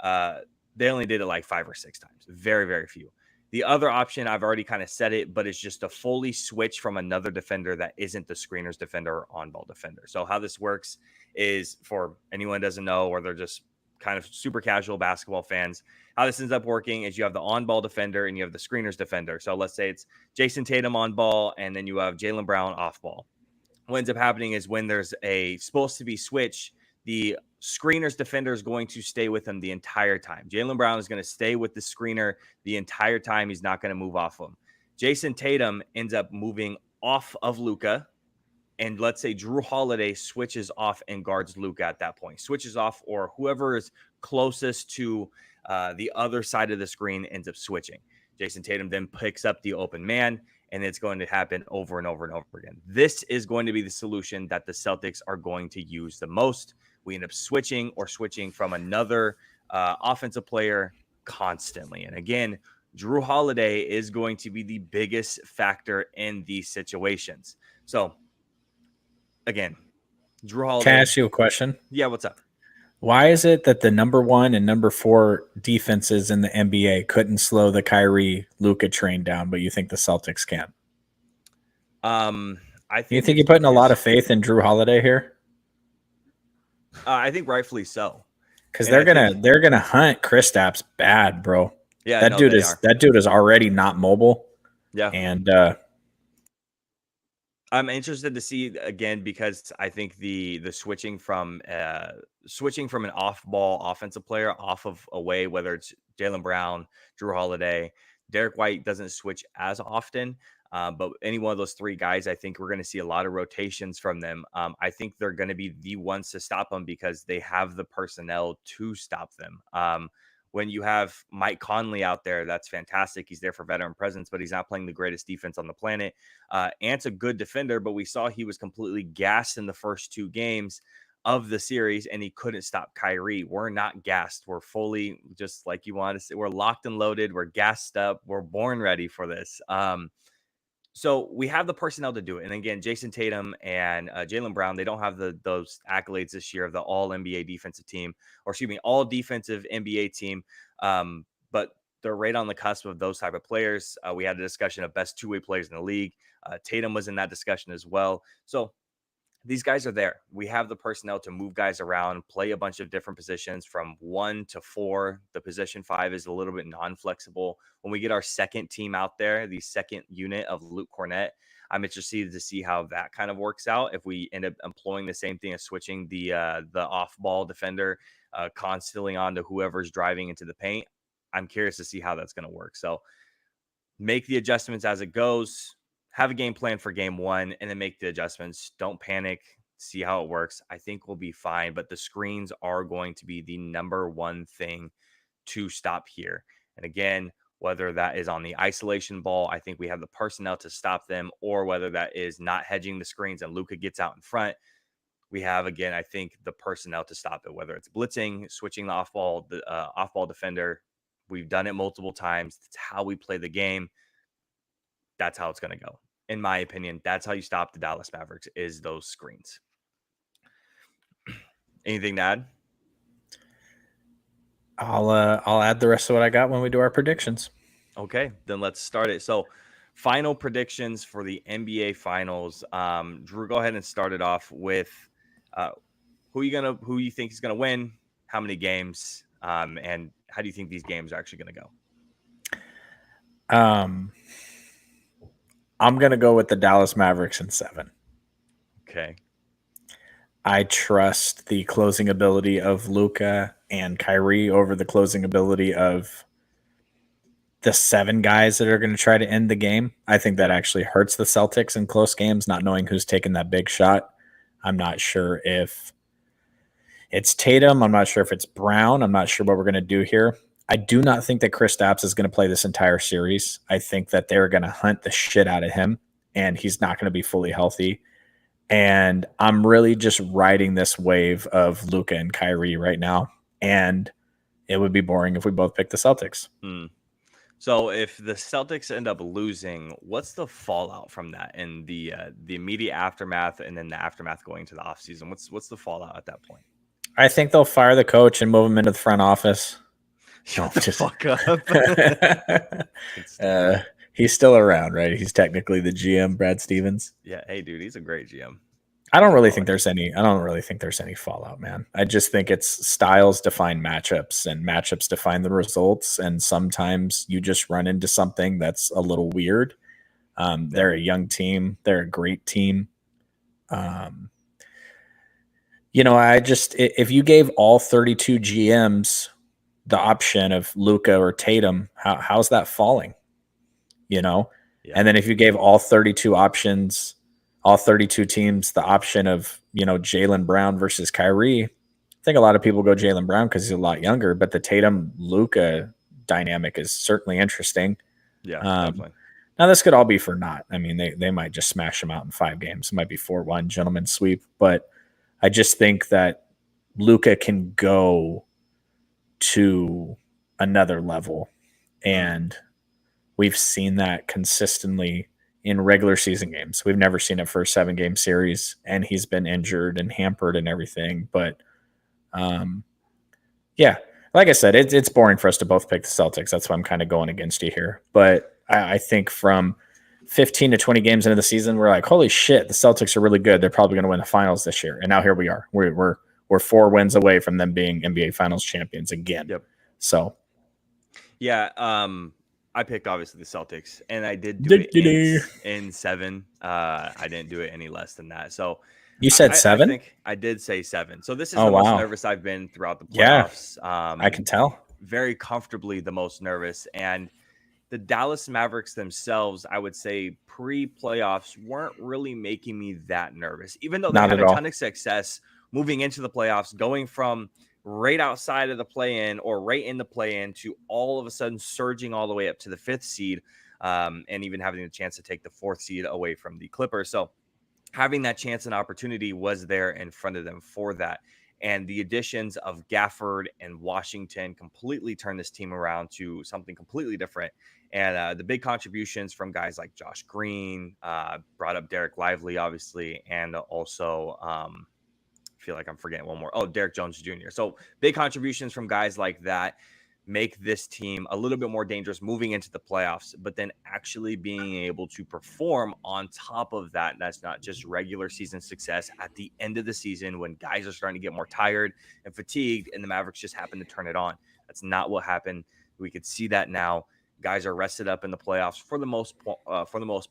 They only did it like 5 or 6 times. Very, very few. The other option, I've already kind of said it, but it's just to fully switch from another defender that isn't the screener's defender or on-ball defender. So how this works is, for anyone who doesn't know, or they're just kind of super casual basketball fans, how this ends up working is you have the on-ball defender and you have the screener's defender. So let's say it's Jason Tatum on ball, and then you have Jaylen Brown off ball. What ends up happening is when there's a supposed to be switch, the screener's defender is going to stay with him the entire time. Jaylen Brown is going to stay with the screener the entire time. He's not going to move off him. Jason Tatum ends up moving off of Luka, and let's say Jrue Holiday switches off and guards Luka at that point. Switches off, or whoever is closest to the other side of the screen ends up switching. Jason Tatum then picks up the open man, and it's going to happen over and over and over again. This is going to be the solution that the Celtics are going to use the most. We end up switching from another offensive player constantly. And again, Jrue Holiday is going to be the biggest factor in these situations. So, again, Jrue Holiday. Can I ask you a question? Yeah, what's up? Why is it that the number 1 and number 4 defenses in the NBA couldn't slow the Kyrie Luka train down, but you think the Celtics can? I think you think you're putting a lot of faith in Jrue Holiday here? I think rightfully so, because they're gonna hunt Kristaps bad, bro. Yeah, that dude is already not mobile. Yeah, and I'm interested to see again, because I think the switching from an off-ball offensive player off of away, whether it's Jaylen Brown, Jrue Holiday, Derek White doesn't switch as often. But any one of those 3 guys, I think we're going to see a lot of rotations from them. I think they're going to be the ones to stop them because they have the personnel to stop them. When you have Mike Conley out there, that's fantastic. He's there for veteran presence, but he's not playing the greatest defense on the planet. Ant's a good defender, but we saw he was completely gassed in the first 2 games of the series, and he couldn't stop Kyrie. We're not gassed. We're fully, just like you want to say, we're locked and loaded. We're gassed up. We're born ready for this. So we have the personnel to do it. And again, Jason Tatum and Jaylen Brown, they don't have those accolades this year of the all NBA defensive team, or excuse me, all defensive NBA team. But they're right on the cusp of those type of players. We had a discussion of best 2-way players in the league. Tatum was in that discussion as well. So these guys are there. We have the personnel to move guys around, play a bunch of different positions from 1 to 4. The position 5 is a little bit non-flexible. When we get our second team out there, the second unit of Luke Cornett, I'm interested to see how that kind of works out. If we end up employing the same thing as switching the off-ball defender constantly onto whoever's driving into the paint, I'm curious to see how that's going to work. So make the adjustments as it goes. Have a game plan for game 1 and then make the adjustments. Don't panic. See how it works. I think we'll be fine, but the screens are going to be the number 1 thing to stop here. And again, whether that is on the isolation ball, I think we have the personnel to stop them, or whether that is not hedging the screens and Luka gets out in front, we have, again, I think the personnel to stop it, whether it's blitzing, switching the off-ball defender. We've done it multiple times. It's how we play the game. That's how it's going to go. In my opinion, that's how you stop the Dallas Mavericks, is those screens. Anything to add? I'll add the rest of what I got when we do our predictions. Okay, then let's start it. So, final predictions for the NBA Finals. Drew, go ahead and start it off with who you think is gonna win, how many games, and how do you think these games are actually gonna go? I'm going to go with the Dallas Mavericks in 7. Okay. I trust the closing ability of Luka and Kyrie over the closing ability of the 7 guys that are going to try to end the game. I think that actually hurts the Celtics in close games, not knowing who's taking that big shot. I'm not sure if it's Tatum. I'm not sure if it's Brown. I'm not sure what we're going to do here. I do not think that Kristaps is going to play this entire series. I think that they're going to hunt the shit out of him, and he's not going to be fully healthy. And I'm really just riding this wave of Luka and Kyrie right now. And it would be boring if we both picked the Celtics. So if the Celtics end up losing, what's the fallout from that and the immediate aftermath, and then the aftermath going to the offseason? What's the fallout at that point? I think they'll fire the coach and move him into the front office. Shut the fuck up. He's still around, right? He's technically the GM, Brad Stevens. Yeah, hey dude, he's a great GM. I don't really think there's any fallout, man. I just think it's styles define matchups, and matchups define the results. And sometimes you just run into something that's a little weird. They're a young team. They're a great team. If you gave all 32 GMs the option of Luka or Tatum, how's that falling? Yeah. And then if you gave all 32 options, all 32 teams, the option of, Jaylen Brown versus Kyrie, I think a lot of people go Jaylen Brown because he's a lot younger, but the Tatum-Luka dynamic is certainly interesting. Yeah, definitely. Now, this could all be for naught. I mean, they might just smash them out in 5 games. It might be 4-1, gentleman's sweep. But I just think that Luka can go to another level. And we've seen that consistently in regular season games. We've never seen it for a 7-game series, and he's been injured and hampered and everything. But like I said, it's boring for us to both pick the Celtics. That's why I'm kind of going against you here. But I think from 15 to 20 games into the season, we're like, holy shit, the Celtics are really good. They're probably going to win the finals this year. And now here we are. We're 4 wins away from them being NBA Finals champions again. Yep. So, yeah, I picked obviously the Celtics, and I did do it in 7. I didn't do it any less than that. So you said 7? I think I did say 7. So this is the most nervous I've been throughout the playoffs. Yeah, I can tell. Very comfortably the most nervous. And the Dallas Mavericks themselves, I would say pre-playoffs, weren't really making me that nervous, even though they had a ton of success moving into the playoffs, going from right outside of the play-in or right in the play-in to all of a sudden surging all the way up to the 5th seed, and even having the chance to take the 4th seed away from the Clippers. So having that chance and opportunity was there in front of them for that. And the additions of Gafford and Washington completely turned this team around to something completely different. And the big contributions from guys like Josh Green, brought up Derek Lively, obviously, and also feel like I'm forgetting one more. Oh, Derek Jones Jr. So big contributions from guys like that make this team a little bit more dangerous moving into the playoffs, but then actually being able to perform on top of that. That's not just regular season success at the end of the season when guys are starting to get more tired and fatigued, and the Mavericks just happen to turn it on. That's not what happened. We could see that now. Guys are rested up in the playoffs for the most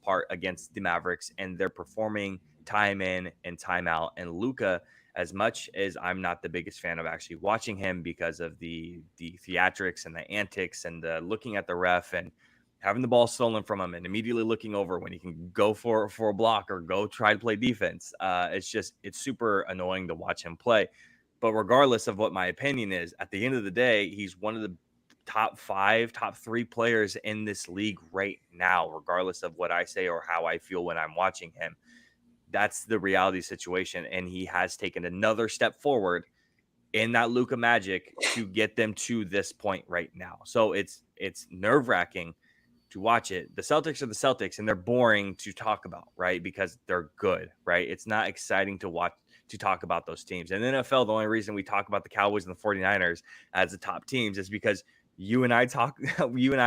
part against the Mavericks, and they're performing time in and time out. And Luka, as much as I'm not the biggest fan of actually watching him because of the theatrics and the antics and the looking at the ref and having the ball stolen from him and immediately looking over when he can go for a block or go try to play defense, it's super annoying to watch him play. But regardless of what my opinion is, at the end of the day, he's one of the top 3 players in this league right now, regardless of what I say or how I feel when I'm watching him. That's the reality situation. And he has taken another step forward in that Luka magic to get them to this point right now. So it's nerve-wracking to watch it. The Celtics are the Celtics, and they're boring to talk about, right? Because they're good, right? It's not exciting to watch, to talk about those teams. And in the NFL, the only reason we talk about the Cowboys and the 49ers as the top teams is because you and I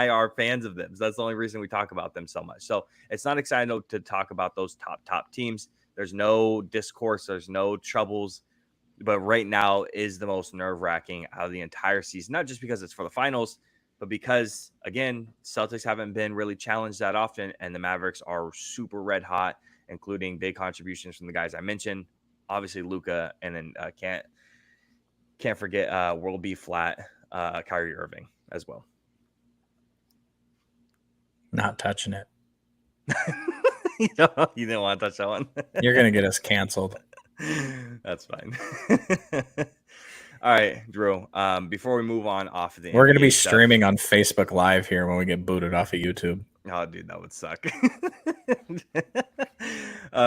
are fans of them. So that's the only reason we talk about them so much. So it's not exciting to talk about those top teams. There's no discourse. There's no troubles. But right now is the most nerve-wracking out of the entire season, not just because it's for the finals, but because, again, Celtics haven't been really challenged that often, and the Mavericks are super red hot, including big contributions from the guys I mentioned. Obviously, Luka, and then can't forget World B flat, Kyrie Irving as well. Not touching it. You didn't want to touch that one. You're going to get us canceled. That's fine. All right, Drew. Before we move on off of the We're going to be NBA stuff, streaming on Facebook Live here when we get booted off of YouTube. oh, dude, that would suck.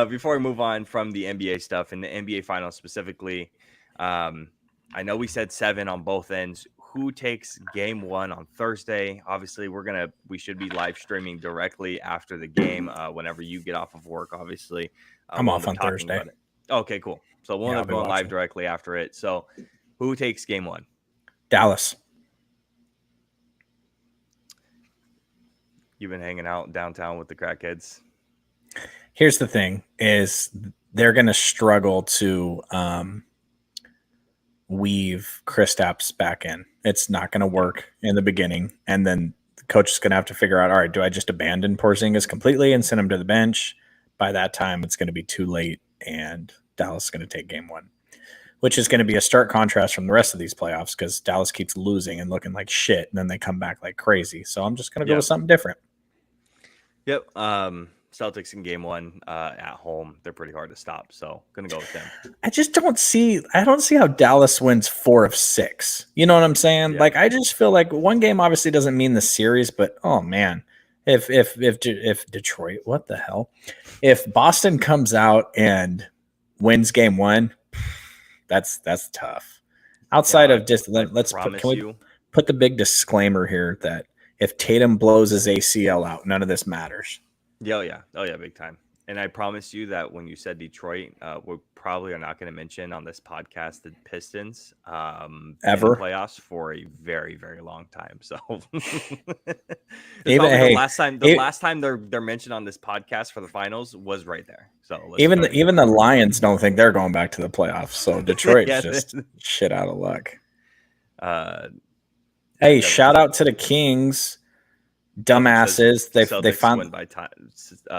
Before we move on from the NBA stuff and the NBA finals specifically, I know we said 7 on both ends. Who takes game 1 on Thursday? Obviously, we should be live streaming directly after the game. Whenever you get off of work, obviously, I'm we'll off on Thursday. Okay, cool. So we'll end up going live directly after it. So, who takes game 1? Dallas. You've been hanging out downtown with the crackheads. Here's the thing: is they're going to struggle to weave Kristaps back in. It's not going to work in the beginning, and then the coach is going to have to figure out, all right, do I just abandon Porzingis completely and send him to the bench? By that time, it's going to be too late, and Dallas is going to take game 1, which is going to be a stark contrast from the rest of these playoffs because Dallas keeps losing and looking like shit, and then they come back like crazy. So I'm just going to go with something different. Yep. Celtics in game 1 at home. They're pretty hard to stop. So going to go with them. I don't see how Dallas wins 4 of 6. You know what I'm saying? Yeah. Like, I just feel like one game obviously doesn't mean the series, but oh man, if Detroit, what the hell? If Boston comes out and wins game 1, that's tough. Outside of just put the big disclaimer here that if Tatum blows his ACL out, none of this matters. Oh yeah, big time. And I promise you that when you said Detroit, we probably are not going to mention on this podcast the Pistons ever in the playoffs for a very, very long time. So the last time they're mentioned on this podcast for the finals was right there. So even the Lions don't think they're going back to the playoffs. So Detroit's just shit out of luck. Hey, shout out to the Kings. Dumbasses. They found win by 10.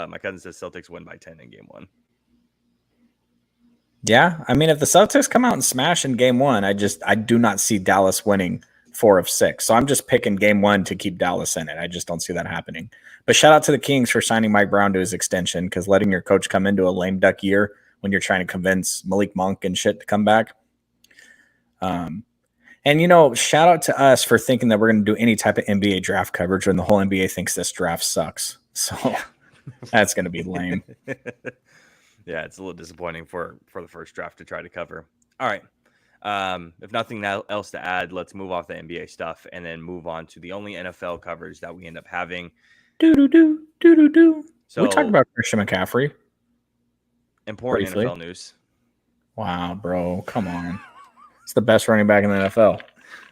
My cousin says Celtics win by 10 in game 1. Yeah, I mean, if the Celtics come out and smash in game 1, I do not see Dallas winning 4 of 6. So I'm just picking game 1 to keep Dallas in it. I just don't see that happening. But shout out to the Kings for signing Mike Brown to his extension, because letting your coach come into a lame duck year when you're trying to convince Malik Monk and shit to come back. And, shout out to us for thinking that we're going to do any type of NBA draft coverage when the whole NBA thinks this draft sucks. So that's going to be lame. Yeah, it's a little disappointing for the first draft to try to cover. All right. If nothing else to add, let's move off the NBA stuff and then move on to the only NFL coverage that we end up having. So we talked about Christian McCaffrey. Important briefly. NFL news. Wow, bro. Come on. It's the best running back in the NFL.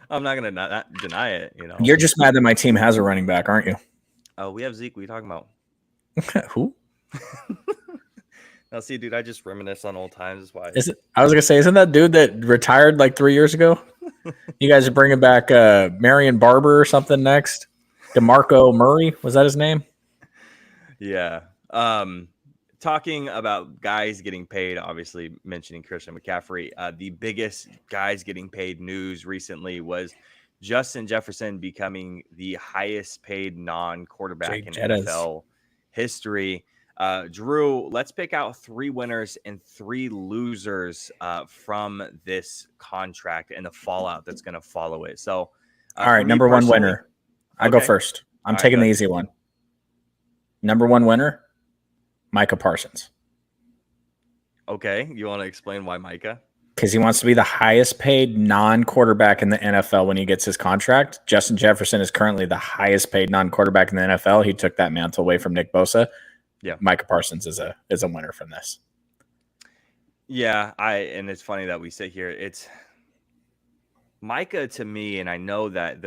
I'm not going to deny it. You're just mad that my team has a running back, aren't you? Oh, we have Zeke. What are you talking about? Who? Now, see, dude, I just reminisce on old times. That's why. I was going to say, isn't that dude that retired like 3 years ago? You guys are bringing back Marion Barber or something next? DeMarco Murray? Was that his name? Yeah. Talking about guys getting paid, obviously mentioning Christian McCaffrey, the biggest guys getting paid news recently was Justin Jefferson becoming the highest paid non-quarterback in NFL history. Drew, let's pick out 3 winners and 3 losers from this contract and the fallout that's going to follow it. So, all right, number 1 winner. I go first. I'm taking the easy one. Number 1 winner. Micah Parsons. Okay. You want to explain why Micah? Because he wants to be the highest paid non-quarterback in the NFL when he gets his contract. Justin Jefferson is currently the highest paid non-quarterback in the NFL. He took that mantle away from Nick Bosa. Yeah. Micah Parsons is a winner from this. Yeah. And it's funny that we sit here. It's Micah to me, and I know that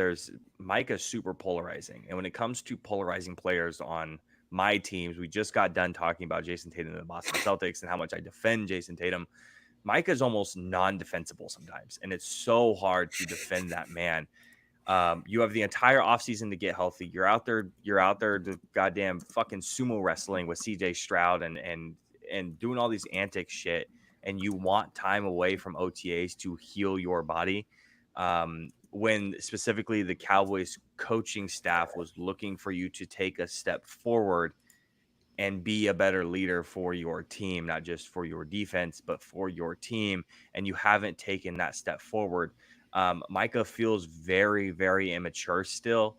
Micah's super polarizing. And when it comes to polarizing players on my teams, we just got done talking about Jason Tatum and the Boston Celtics and how much I defend Jason Tatum. Micah's almost non-defensible sometimes, and it's so hard to defend that man. You have the entire offseason to get healthy. You're out there to goddamn fucking sumo wrestling with CJ Stroud and doing all these antic shit, and you want time away from OTAs to heal your body. When specifically the Cowboys coaching staff was looking for you to take a step forward, and be a better leader for your team, not just for your defense, but for your team. And you haven't taken that step forward. Micah feels very, very immature still.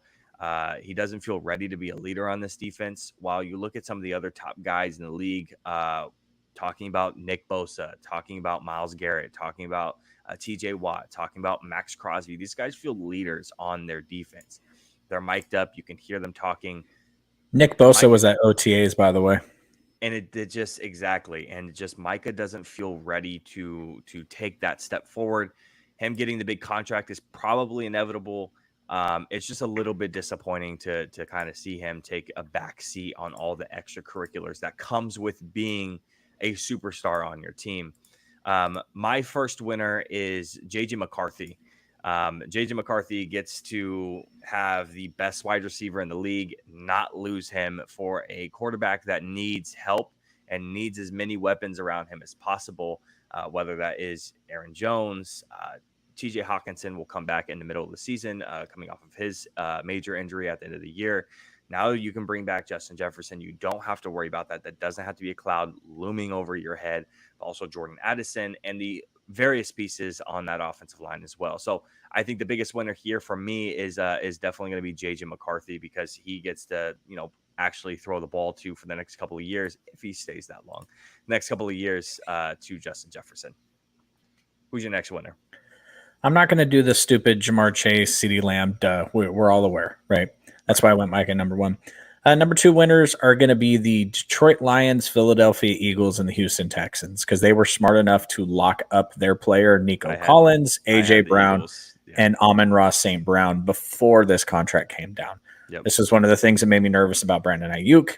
He doesn't feel ready to be a leader on this defense. While you look at some of the other top guys in the league, talking about Nick Bosa, talking about Myles Garrett, talking about TJ Watt, talking about Max Crosby, these guys feel leaders on their defense. They're mic'd up. You can hear them talking. Nick Bosa was at OTAs, by the way. And it did just exactly. And just Micah doesn't feel ready to take that step forward. Him getting the big contract is probably inevitable. It's just a little bit disappointing to kind of see him take a back seat on all the extracurriculars that comes with being a superstar on your team. My first winner is JJ McCarthy. JJ McCarthy gets to have the best wide receiver in the league, not lose him for a quarterback that needs help and needs as many weapons around him as possible, whether that is Aaron Jones. TJ Hawkinson will come back in the middle of the season, coming off of his major injury at the end of the year. Now you can bring back Justin Jefferson. You don't have to worry about that. That doesn't have to be a cloud looming over your head. Also, Jordan Addison and the various pieces on that offensive line as well. So I think the biggest winner here for me is definitely going to be JJ McCarthy, because he gets to, actually throw the ball to for the next couple of years, if he stays that long, next couple of years, to Justin Jefferson. Who's your next winner? I'm not going to do the stupid Ja'Marr Chase, CeeDee Lamb. We're all aware, right? That's why I went Micah number one. Number two winners are going to be the Detroit Lions, Philadelphia Eagles, and the Houston Texans, because they were smart enough to lock up their player, Nico Collins, A.J. Brown, and Amon-Ra St. Brown before this contract came down. Yep. This is one of the things that made me nervous about Brandon Ayuk.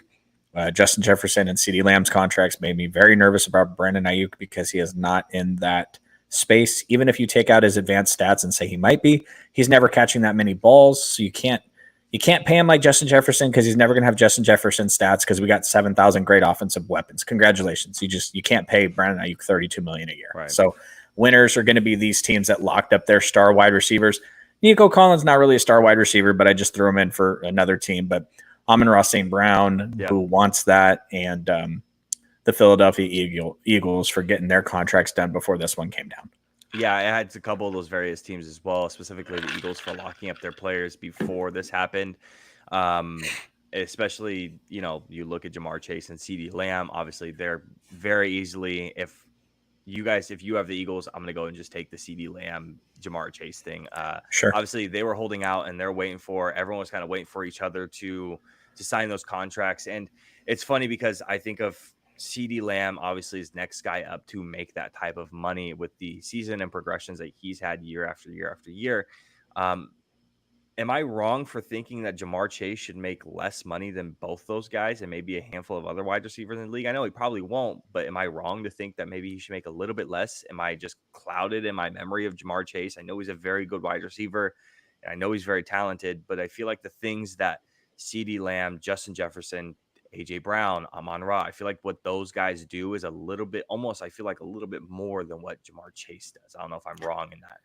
Justin Jefferson and CeeDee Lamb's contracts made me very nervous about Brandon Ayuk, because he is not in that space. Even if you take out his advanced stats and say he might be, he's never catching that many balls, so you can't pay him like Justin Jefferson, because he's never going to have Justin Jefferson stats, because we got 7,000 great offensive weapons. Congratulations. You can't pay Brandon Ayuk $32 million a year. Right. So winners are going to be these teams that locked up their star wide receivers. Nico Collins, not really a star wide receiver, but I just threw him in for another team. But Amon-Ra St. Brown, who wants that, and the Philadelphia Eagles for getting their contracts done before this one came down. Yeah, I had a couple of those various teams as well, specifically the Eagles for locking up their players before this happened. Especially, you look at Ja'Marr Chase and CeeDee Lamb. Obviously, they're very easily, if you have the Eagles, I'm going to go and just take the CeeDee Lamb, Ja'Marr Chase thing. Sure. Obviously, they were holding out and everyone was kind of waiting for each other to sign those contracts. And it's funny because I think of CeeDee Lamb obviously is next guy up to make that type of money with the season and progressions that he's had year after year after year. Am I wrong for thinking that Ja'Marr Chase should make less money than both those guys and maybe a handful of other wide receivers in the league? I know he probably won't, but am I wrong to think that maybe he should make a little bit less? Am I just clouded in my memory of Ja'Marr Chase? I know he's a very good wide receiver, and I know he's very talented, but I feel like the things that CeeDee Lamb, Justin Jefferson, A.J. Brown, Amon-Ra, I feel like what those guys do is a little bit more than what Ja'Marr Chase does. I don't know if I'm wrong in that.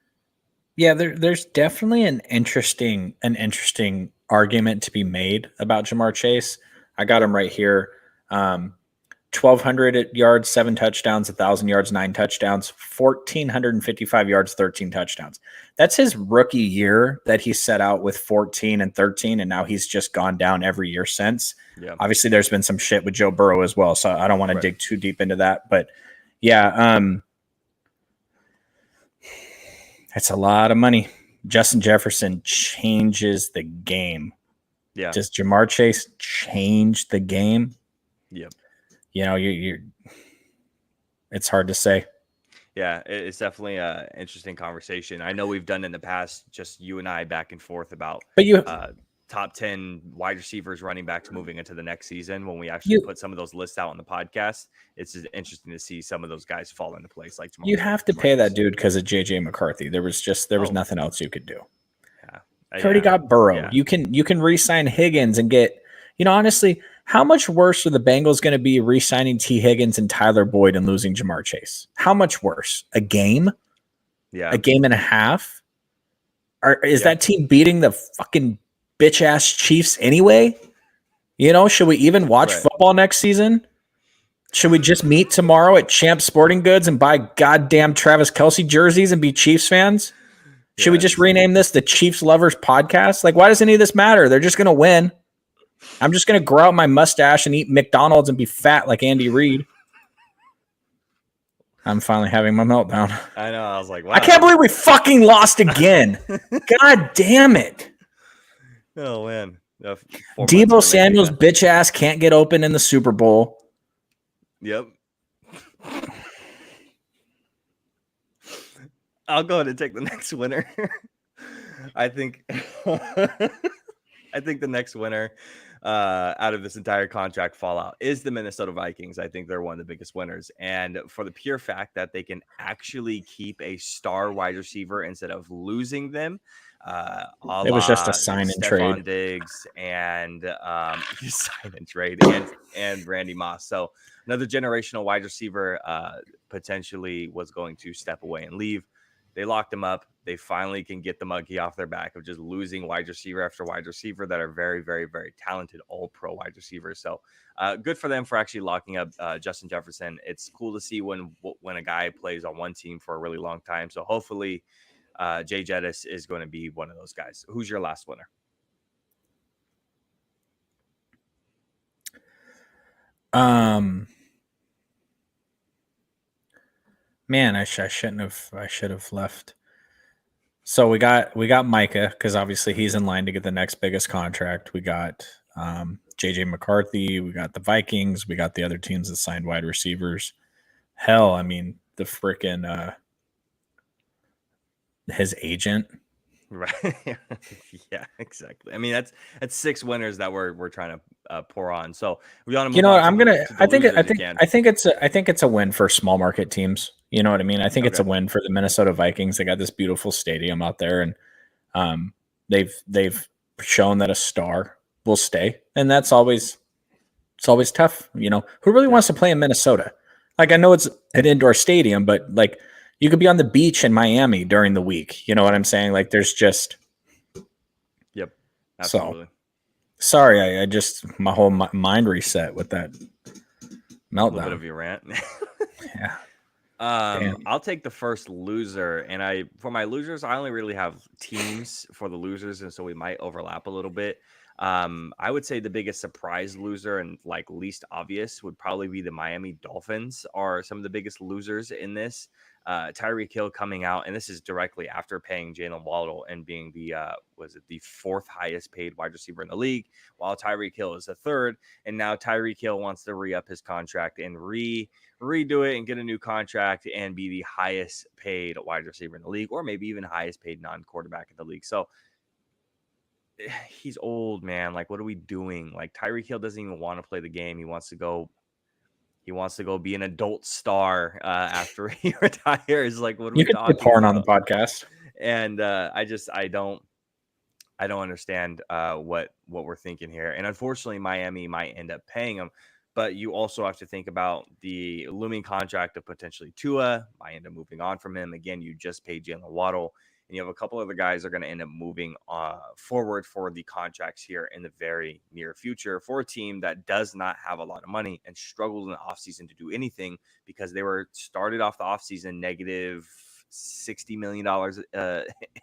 Yeah, there's definitely an interesting argument to be made about Ja'Marr Chase. I got him right here. 1,200 yards, 7 touchdowns, 1,000 yards, 9 touchdowns, 1,455 yards, 13 touchdowns. That's his rookie year that he set out with 14 and 13, and now he's just gone down every year since. Yeah. Obviously, there's been some shit with Joe Burrow as well, so I don't want to dig too deep into that. But, yeah, it's a lot of money. Justin Jefferson changes the game. Yeah. Does Ja'Marr Chase change the game? Yep. You're it's hard to say. Yeah, it's definitely an interesting conversation. I know we've done in the past, just you and I back and forth about top 10 wide receivers, running backs moving into the next season. When we actually put some of those lists out on the podcast, it's just interesting to see some of those guys fall into place. Like Ja'Marr, you have to pay that dude because of JJ McCarthy. There was nothing else you could do. Yeah, you already got Burrow. Yeah. You can re-sign Higgins and get. Honestly, how much worse are the Bengals going to be re-signing T. Higgins and Tyler Boyd and losing Ja'Marr Chase? How much worse? A game? Yeah, a game and a half? Is that team beating the fucking bitch-ass Chiefs anyway? Should we even watch football next season? Should we just meet tomorrow at Champ Sporting Goods and buy goddamn Travis Kelce jerseys and be Chiefs fans? Should we just rename this the Chiefs Lovers Podcast? Like, why does any of this matter? They're just going to win. I'm just going to grow out my mustache and eat McDonald's and be fat like Andy Reid. I'm finally having my meltdown. I know. I was like, wow. I can't believe we fucking lost again. God damn it. Oh, man. Deebo Samuel's bitch ass can't get open in the Super Bowl. Yep. I'll go ahead and take the next winner. I think the next winner out of this entire contract fallout is the Minnesota Vikings. I think they're one of the biggest winners. And for the pure fact that they can actually keep a star wide receiver instead of losing them. It was just a sign and trade. Diggs and sign and trade and Randy Moss. So another generational wide receiver potentially was going to step away and leave. They locked him up. They finally can get the monkey off their back of just losing wide receiver after wide receiver that are very, very, very talented all-pro wide receivers. So good for them for actually locking up Justin Jefferson. It's cool to see when a guy plays on one team for a really long time. So hopefully Jay Jettis is going to be one of those guys. Who's your last winner? Man, I should have left. So we got Micah because obviously he's in line to get the next biggest contract. We got JJ McCarthy. We got the Vikings. We got the other teams that signed wide receivers. Hell, I mean the freaking his agent. Right. Yeah, exactly. I mean, that's 6 winners that we're trying to pour on. So we want to move on. I think it's a win for small market teams. You know what I mean? I think it's a win for the Minnesota Vikings. They got this beautiful stadium out there, and they've shown that a star will stay, and it's always tough. Who really wants to play in Minnesota? Like, I know it's an indoor stadium, but like, you could be on the beach in Miami during the week. You know what I'm saying? Like, there's just. Yep. Absolutely. So, sorry, I just my whole mind reset with that meltdown. A little bit of your rant. Yeah. I'll take the first loser, and for my losers, I only really have teams for the losers, and so we might overlap a little bit. I would say the biggest surprise loser and like least obvious would probably be the Miami Dolphins are some of the biggest losers in this. Tyreek Hill coming out, and this is directly after paying Jalen Waddle and being the 4th highest paid wide receiver in the league, while Tyreek Hill is the 3rd, and now Tyreek Hill wants to re-up his contract and redo it and get a new contract and be the highest paid wide receiver in the league, or maybe even highest paid non-quarterback in the league. So he's old, man. Like, what are we doing? Like, Tyreek Hill doesn't even want to play the game. He wants to go be an adult star after he retires. Like, what are we talking about? You could be porn on the podcast. And I don't understand what we're thinking here. And unfortunately, Miami might end up paying him. But you also have to think about the looming contract of potentially Tua. Might end up moving on from him. Again, you just paid Jalen Waddle. And you have a couple other guys that are going to end up moving forward for the contracts here in the very near future for a team that does not have a lot of money and struggled in the offseason to do anything because they were started off the offseason negative $60 million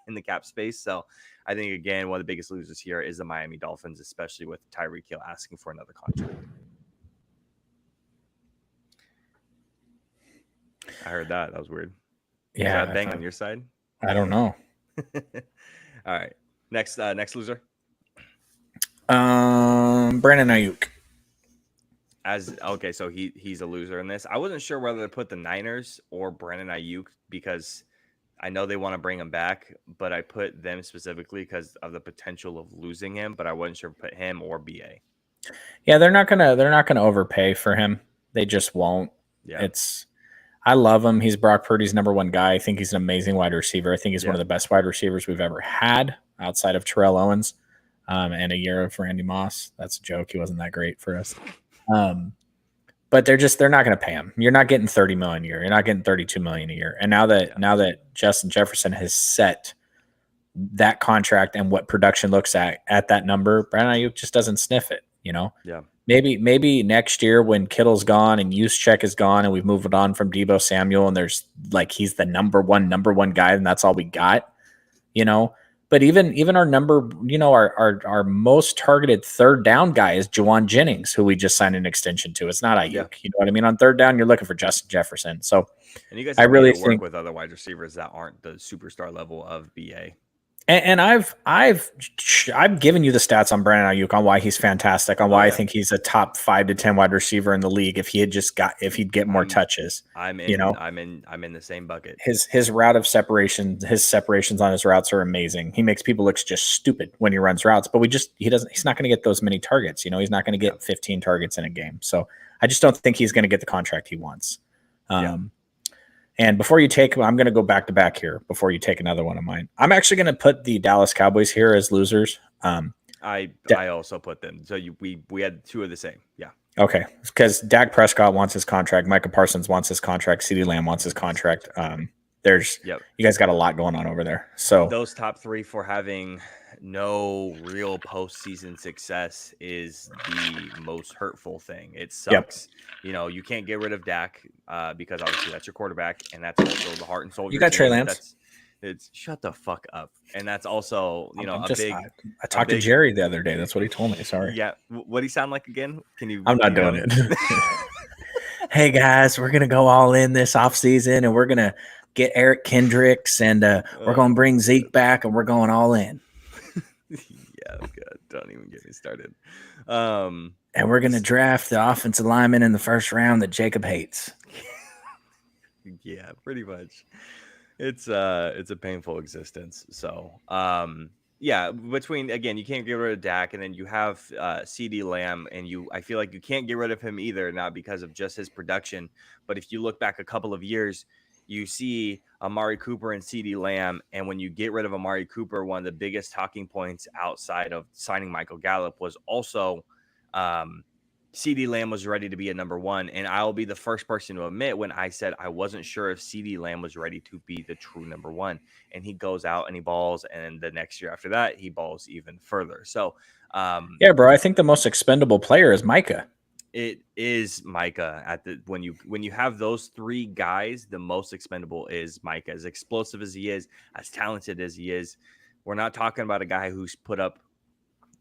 in the cap space. So I think, again, one of the biggest losers here is the Miami Dolphins, especially with Tyreek Hill asking for another contract. I heard that. That was weird. Yeah. Was that a bang on your side? I don't know. All right. Next loser. Brandon Ayuk. So he's a loser in this. I wasn't sure whether to put the Niners or Brandon Ayuk because I know they want to bring him back, but I put them specifically because of the potential of losing him, but I wasn't sure to put him or BA. Yeah, they're not gonna overpay for him. They just won't. Yeah. I love him. He's Brock Purdy's number 1 guy. I think he's an amazing wide receiver. I think he's one of the best wide receivers we've ever had outside of Terrell Owens and a year of Randy Moss. That's a joke. He wasn't that great for us. But they're not going to pay him. You're not getting $30 million a year. You're not getting $32 million a year. And now that Justin Jefferson has set that contract and what production looks at that number, Brandon Ayuk just doesn't sniff it. Yeah. Maybe next year when Kittle's gone and Juszczyk is gone and we've moved on from Deebo Samuel and there's like he's the number one guy and that's all we got, But even our number, our most targeted third down guy is Juwan Jennings, who we just signed an extension to. It's not Ayuk. Yeah. You know what I mean? On third down, you're looking for Justin Jefferson. So and you guys I really work with other wide receivers that aren't the superstar level of BA. And I've given you the stats on Brandon Ayuk on why he's fantastic, on why I think he's a top 5 to 10 wide receiver in the league if he'd get more touches. I'm in the same bucket. His route of separation, his separations on his routes are amazing. He makes people look just stupid when he runs routes, but he's not going to get those many targets. He's not going to get 15 targets in a game. So I just don't think he's going to get the contract he wants. And before you take, I'm going to go back to back here before you take another one of mine. I'm actually going to put the Dallas Cowboys here as losers. I also put them. So we had 2 of the same. Yeah. Okay. Because Dak Prescott wants his contract. Micah Parsons wants his contract. CeeDee Lamb wants his contract. You guys got a lot going on over there. So those top 3 for having no real postseason success is the most hurtful thing. It sucks. You can't get rid of Dak because obviously that's your quarterback, and that's also the heart and soul. You got Trey Lance. Shut the fuck up. And that's also I talked to Jerry the other day. That's what he told me. Sorry. Yeah. What he sound like again? I'm not doing it. Hey guys, we're gonna go all in this offseason, and we're gonna get Eric Kendricks, and we're gonna bring Zeke back, and we're going all in. Yeah, good. Don't even get me started. And we're going to draft the offensive lineman in the first round that Jacob hates. Yeah, pretty much. It's a painful existence. So, again, you can't get rid of Dak, and then you have CeeDee Lamb, and I feel like you can't get rid of him either, not because of just his production, but if you look back a couple of years, you see Amari Cooper and CeeDee Lamb, and when you get rid of Amari Cooper, one of the biggest talking points outside of signing Michael Gallup was also CeeDee Lamb was ready to be a number 1, and I'll be the first person to admit when I said I wasn't sure if CeeDee Lamb was ready to be the true number 1, and he goes out and he balls, and the next year after that, he balls even further. So, bro, I think the most expendable player is Micah. It is Micah when you have those 3 guys, the most expendable is Micah. As explosive as he is, as talented as he is, we're not talking about a guy who's put up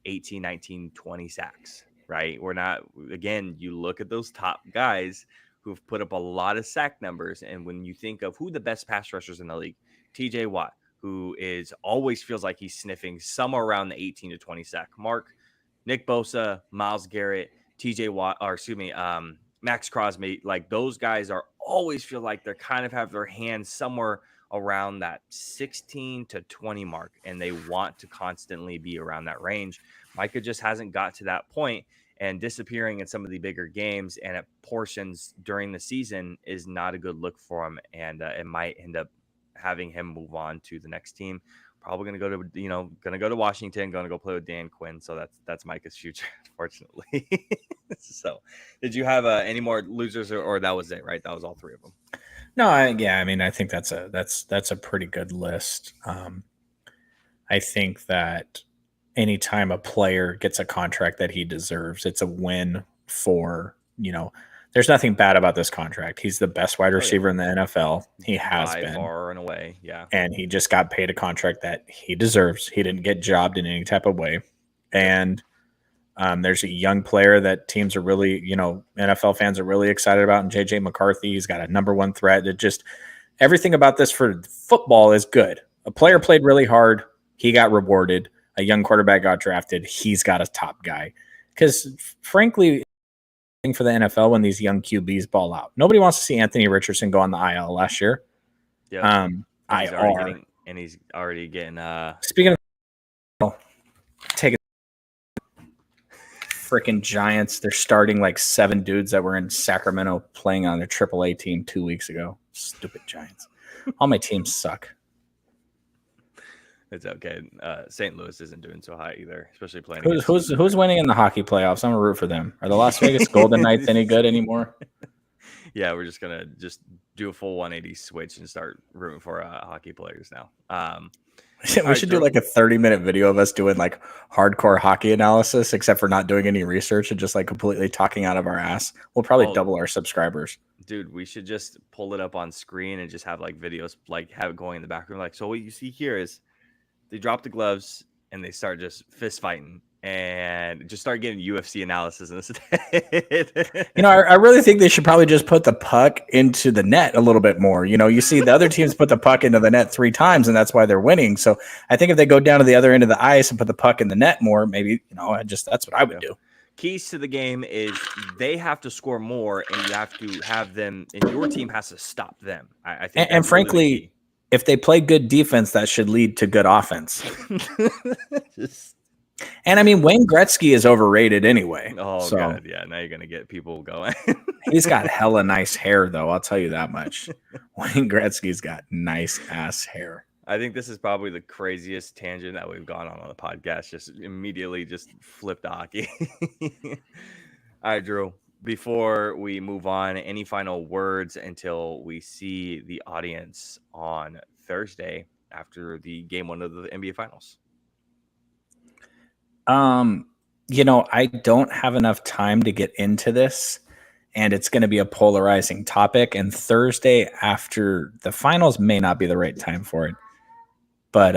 18, 19, 20 sacks, right? We're not, again, you look at those top guys who've put up a lot of sack numbers. And when you think of who the best pass rushers in the league, TJ Watt, who always feels like he's sniffing somewhere around the 18 to 20 sack mark, Nick Bosa, Myles Garrett, TJ Watt, Max Crosby, like those guys always feel like they're kind of have their hands somewhere around that 16 to 20 mark, and they want to constantly be around that range. Micah just hasn't got to that point, and disappearing in some of the bigger games and at portions during the season is not a good look for him, and it might end up having him move on to the next team. Probably going to go to Washington, going to go play with Dan Quinn. So that's Micah's future, unfortunately. So did you have any more losers or that was it, right? That was all 3 of them. No, I think that's a pretty good list. I think that anytime a player gets a contract that he deserves, it's a win for, there's nothing bad about this contract. He's the best wide receiver in the NFL. He has been far and away. Yeah. And he just got paid a contract that he deserves. He didn't get jobbed in any type of way. And there's a young player that teams are really, NFL fans are really excited about. And JJ McCarthy, he's got a number 1 threat. Everything about this for football is good. A player played really hard. He got rewarded. A young quarterback got drafted. He's got a top guy. Because frankly, for the NFL when these young QBs ball out. Nobody wants to see Anthony Richardson go on the IL last year. Yeah. He's already getting speaking of taking freaking Giants, they're starting like 7 dudes that were in Sacramento playing on their AAA team 2 weeks ago. Stupid Giants. All my teams suck. It's okay. St. Louis isn't doing so hot either, especially playing. Who's winning in the hockey playoffs? I'm gonna root for them. Are the Las Vegas Golden Knights any good anymore? Yeah, we're just gonna do a full 180 switch and start rooting for hockey players now. We should do like a 30-minute video of us doing like hardcore hockey analysis, except for not doing any research and just like completely talking out of our ass. We'll probably double our subscribers. Dude, we should just pull it up on screen and just have like videos, like have it going in the background. Like, so what you see here is they drop the gloves and they start just fist fighting and just start getting UFC analysis. And I really think they should probably just put the puck into the net a little bit more. You see the other teams put the puck into the net 3 times, and that's why they're winning. So I think if they go down to the other end of the ice and put the puck in the net more, maybe, that's what I would do. Keys to the game is they have to score more, and you have to have them, and your team has to stop them. I think, and frankly, if they play good defense, that should lead to good offense. And I mean, Wayne Gretzky is overrated anyway. Oh, so. God. Yeah. Now you're going to get people going. He's got hella nice hair, though. I'll tell you that much. Wayne Gretzky's got nice ass hair. I think this is probably the craziest tangent that we've gone on the podcast. Just immediately just flipped hockey. All right, Drew. Before we move on, any final words until we see the audience on Thursday after the game 1 of the NBA Finals? I don't have enough time to get into this, and it's going to be a polarizing topic. And Thursday after the finals may not be the right time for it. But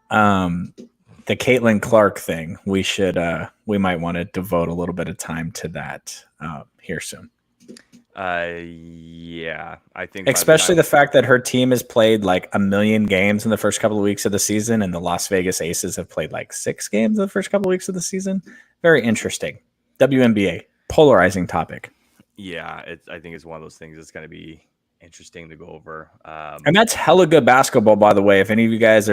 the Caitlin Clark thing, we might want to devote a little bit of time to that here soon. Yeah, I think especially the fact that her team has played like 1 million games in the first couple of weeks of the season, and the Las Vegas Aces have played like 6 games in the first couple of weeks of the season. Very interesting. WNBA, polarizing topic. Yeah, I think it's one of those things that's going to be interesting to go over. And that's hella good basketball, by the way. If any of you guys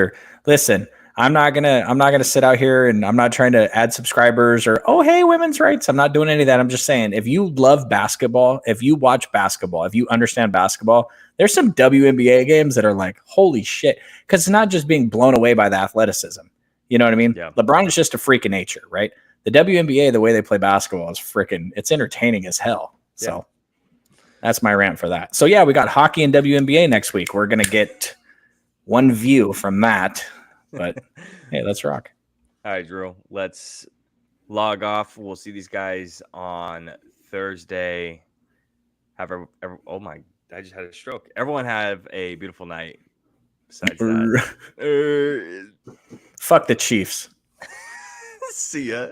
listen, I'm not gonna sit out here and I'm not trying to add subscribers or, oh, hey, women's rights. I'm not doing any of that. I'm just saying, if you love basketball, if you watch basketball, if you understand basketball, there's some WNBA games that are like, holy shit. Because it's not just being blown away by the athleticism. You know what I mean? Yeah. LeBron is just a freak of nature, right? The WNBA, the way they play basketball is it's entertaining as hell. Yeah. So that's my rant for that. So yeah, we got hockey and WNBA next week. We're going to get one view from that. But hey, let's rock. All right, Drew, let's log off. We'll see these guys on Thursday. Oh my, I just had a stroke. Everyone have a beautiful night. Besides that. Fuck the Chiefs. See ya.